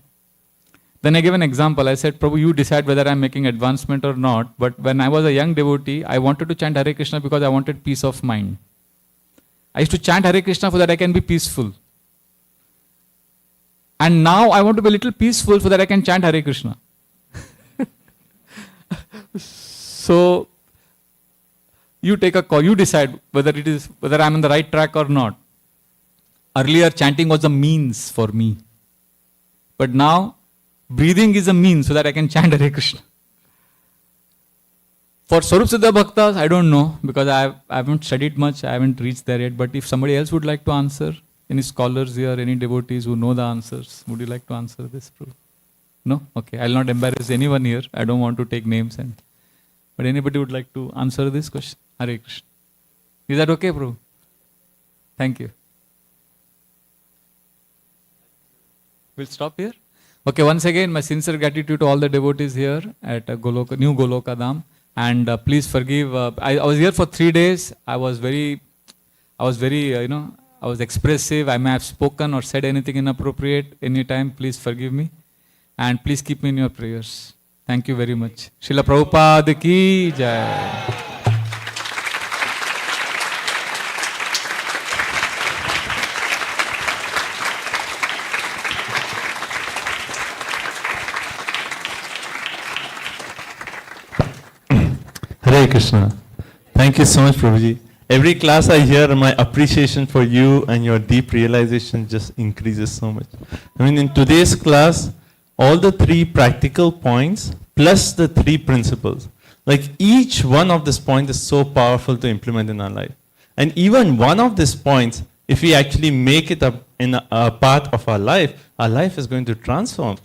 A: Then I gave an example. I said, Prabhu, you decide whether I'm making advancement or not, but when I was a young devotee, I wanted to chant Hare Krishna because I wanted peace of mind. I used to chant Hare Krishna so that I can be peaceful. And now I want to be a little peaceful so that I can chant Hare Krishna. So, you take a call, you decide whether I'm on the right track or not. Earlier, chanting was a means for me. But now, breathing is a means so that I can chant Hare Krishna. For Swarup Siddha Bhaktas, I don't know, because I haven't studied much, I haven't reached there yet. But if somebody else would like to answer, any scholars here, any devotees who know the answers, would you like to answer this, Prabhu? No? Okay, I'll not embarrass anyone here. I don't want to take names. But anybody would like to answer this question? Hare Krishna. Is that okay, Prabhu? Thank you. We'll stop here. Okay, once again, my sincere gratitude to all the devotees here at Goloka, New Goloka Dham. And please forgive, I was here for 3 days. I was very, I was expressive. I may have spoken or said anything inappropriate anytime. Please forgive me. And please keep me in your prayers. Thank you very much. Srila Prabhupada ki jai.
E: Hare Krishna. Thank you so much, Prabhuji. Every class I hear, my appreciation for you and your deep realization just increases so much. I mean, in today's class, all the 3 practical points plus the 3 principles, like each one of these points is so powerful to implement in our life. And even one of these points, if we actually make it in a part of our life is going to transform.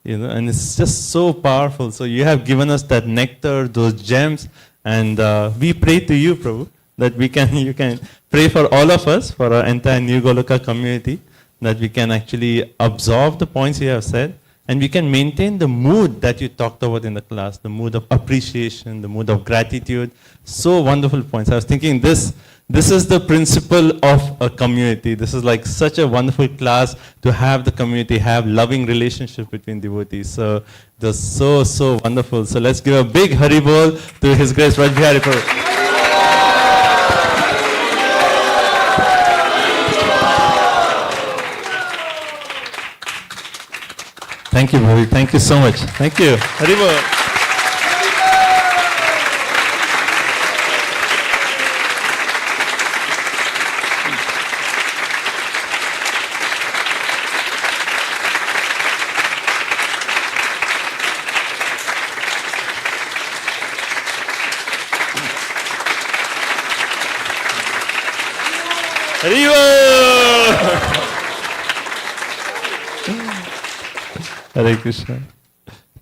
E: And it's just so powerful. So you have given us that nectar, those gems, and we pray to you, Prabhu, that you can pray for all of us, for our entire New Goloka community, that we can actually absorb the points you have said, and we can maintain the mood that you talked about in the class, the mood of appreciation, the mood of gratitude. So wonderful points. I was thinking this is the principle of a community. This is like such a wonderful class to have the community, have loving relationship between devotees. So it was so wonderful. So let's give a big Haribol to His Grace Raj Bihari Prabhu. Thank you, Bhavi. Thank you so much. Thank you. Haribol. Hare Krishna.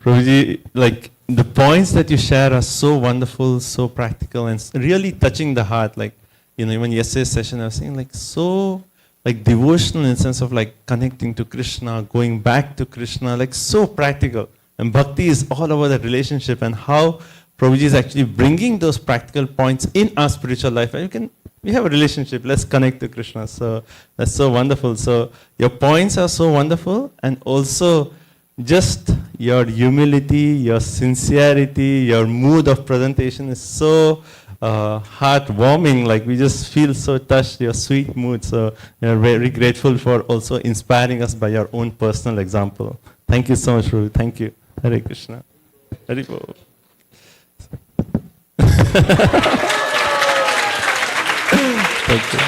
E: Prabhuji, like the points that you share are so wonderful, so practical, and really touching the heart. Like, even yesterday's session I was saying, like so like devotional in the sense of like connecting to Krishna, going back to Krishna, like so practical. And bhakti is all about that relationship and how Prabhuji is actually bringing those practical points in our spiritual life. And we have a relationship, let's connect to Krishna. So that's so wonderful. So your points are so wonderful, and also just your humility, your sincerity, your mood of presentation is so heartwarming. Like we just feel so touched, your sweet mood. So we are very grateful for also inspiring us by your own personal example. Thank you so much, Prabhu. Thank you. Hare Krishna. Hare Bol. Thank you.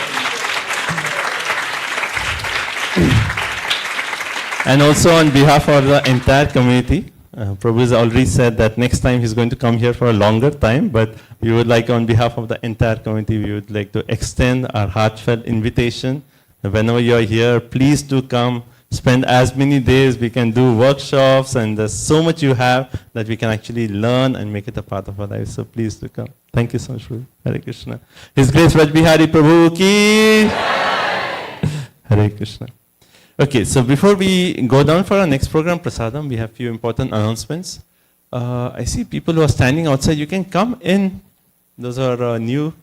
E: And also on behalf of the entire community, Prabhu has already said that next time he's going to come here for a longer time, but we would like on behalf of the entire community, we would like to extend our heartfelt invitation. Whenever you are here, please do come, spend as many days, we can do workshops, and there's so much you have that we can actually learn and make it a part of our life. So please do come. Thank you so much, Prabhu. Hare Krishna. His Grace Raj Bihari Prabhu ki. Hare Krishna. Okay, so before we go down for our next program, Prasadam, we have few important announcements. I see people who are standing outside. You can come in. Those are new.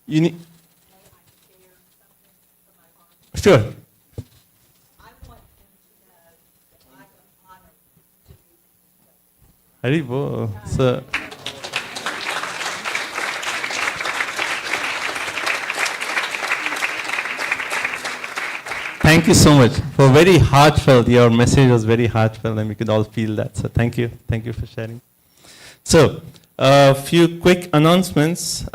E: You need. Sure. Haribo. So. Thank you so much for very heartfelt. Your message was very heartfelt, and we could all feel that. So thank you for sharing. So a few quick announcements.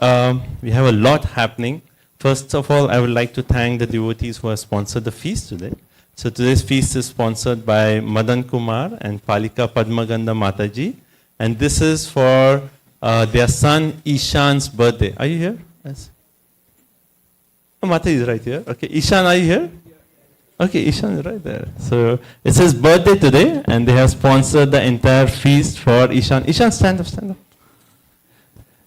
E: We have a lot happening. First of all, I would like to thank the devotees who have sponsored the feast today. So today's feast is sponsored by Madan Kumar and Palika Padmaganda Mataji, and this is for their son Ishan's birthday. Are you here? Yes. Oh, Mataji is right here. Okay, Ishan, are you here? Okay, Ishan is right there. So it's his birthday today, and they have sponsored the entire feast for Ishan. Ishan, stand up, stand up.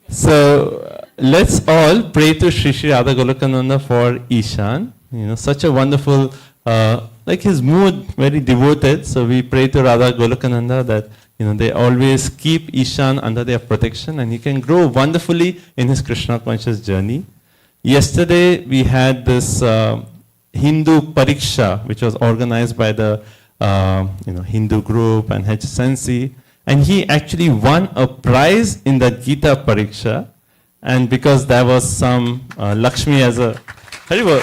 E: So let's all pray to Shri Shri Radha Golokananda for Ishan. You know, such a wonderful, like his mood, very devoted. So we pray to Radha Golokananda that they always keep Ishan under their protection, and he can grow wonderfully in his Krishna conscious journey. Yesterday we had this Hindu Pariksha, which was organized by the Hindu group and HSNC, and he actually won a prize in the Gita Pariksha, and because there was some Lakshmi as a Haribol.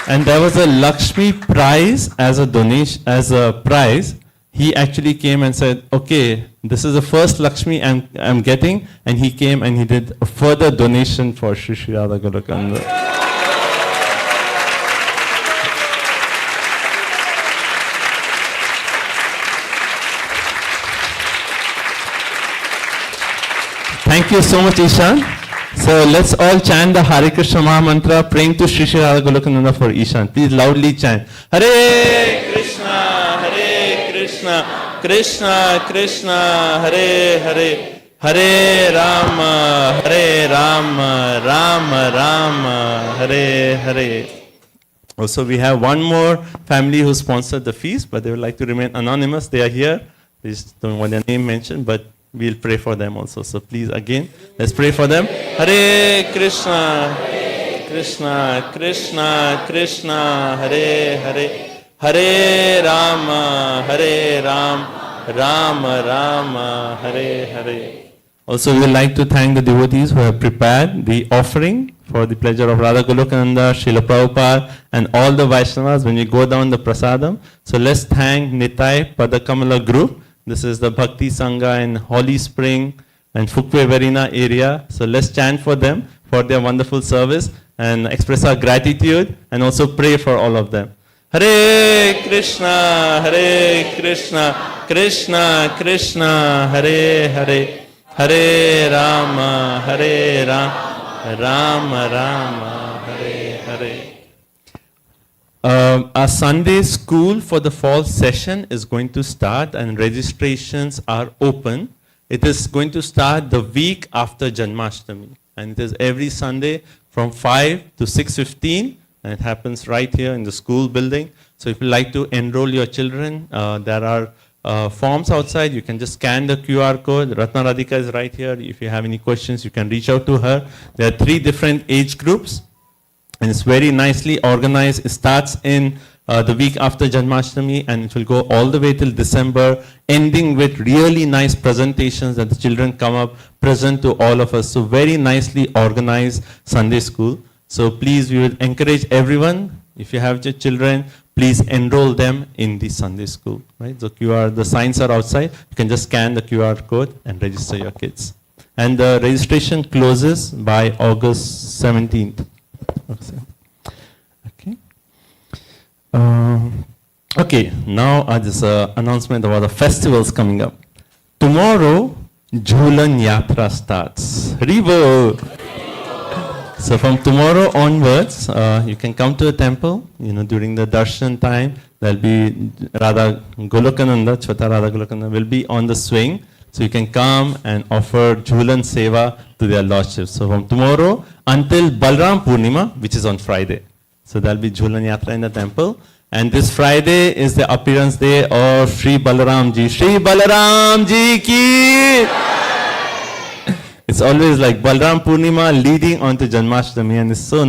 E: And there was a Lakshmi prize as a donation, as a prize. He actually came and said, okay, this is the first Lakshmi I'm getting, and he came and he did a further donation for Shri Shri Radha Golokananda. Thank you so much, Ishan. So let's all chant the Hare Krishna Maha Mantra, praying to Shri Shri Radha Golokananda for Ishan. Please loudly chant. Hare Krishna, Hare Krishna. Krishna Krishna Hare Hare Hare Rama Hare Rama Rama Rama Hare Hare. Also, we have one more family who sponsored the feast, but they would like to remain anonymous. They are here. We just don't want their name mentioned, but we'll pray for them also. So please, again, let's pray for them. Hare Krishna, Krishna Krishna Krishna Hare Hare Hare Rama, Hare Ram, Rama Rama, Hare Hare. Also, we would like to thank the devotees who have prepared the offering for the pleasure of Radha Golokananda, Srila Prabhupada, and all the Vaishnavas when we go down the prasadam. So let's thank Nitai Padakamala group. This is the Bhakti Sangha in Holly Spring and Fukwe Verina area. So let's chant for them for their wonderful service and express our gratitude and also pray for all of them. Hare Krishna, Krishna Krishna, Hare Hare, Hare Rama, Rama Rama, Hare Hare. Our Sunday school for the fall session is going to start and registrations are open. It is going to start the week after Janmashtami, and it is every Sunday from 5 to 6:15. And it happens right here in the school building. So if you like to enroll your children, there are forms outside. You can just scan the QR code. Ratna Radhika is right here. If you have any questions, you can reach out to her. There are 3 different age groups, and it's very nicely organized. It starts in the week after Janmashtami, and it will go all the way till December, ending with really nice presentations that the children come up, present to all of us. So very nicely organized Sunday school. So please, we would encourage everyone, if you have your children, please enroll them in the Sunday school. Right? So the signs are outside. You can just scan the QR code and register your kids. And the registration closes by August 17th. Okay. Okay, now this announcement about the festivals coming up. Tomorrow, Jhulan Yatra starts. Haribo! So from tomorrow onwards, you can come to the temple, during the darshan time. There'll be Radha Golokananda, Chota Radha Golokananda will be on the swing. So you can come and offer Jhulan Seva to their lordships. So from tomorrow until Balram Purnima, which is on Friday. So there'll be Jhulan Yatra in the temple. And this Friday is the appearance day of Sri Balaram Ji. Sri Balaram Ji ki! It's always like Balram Purnima leading on to Janmashtami, and it's so nice.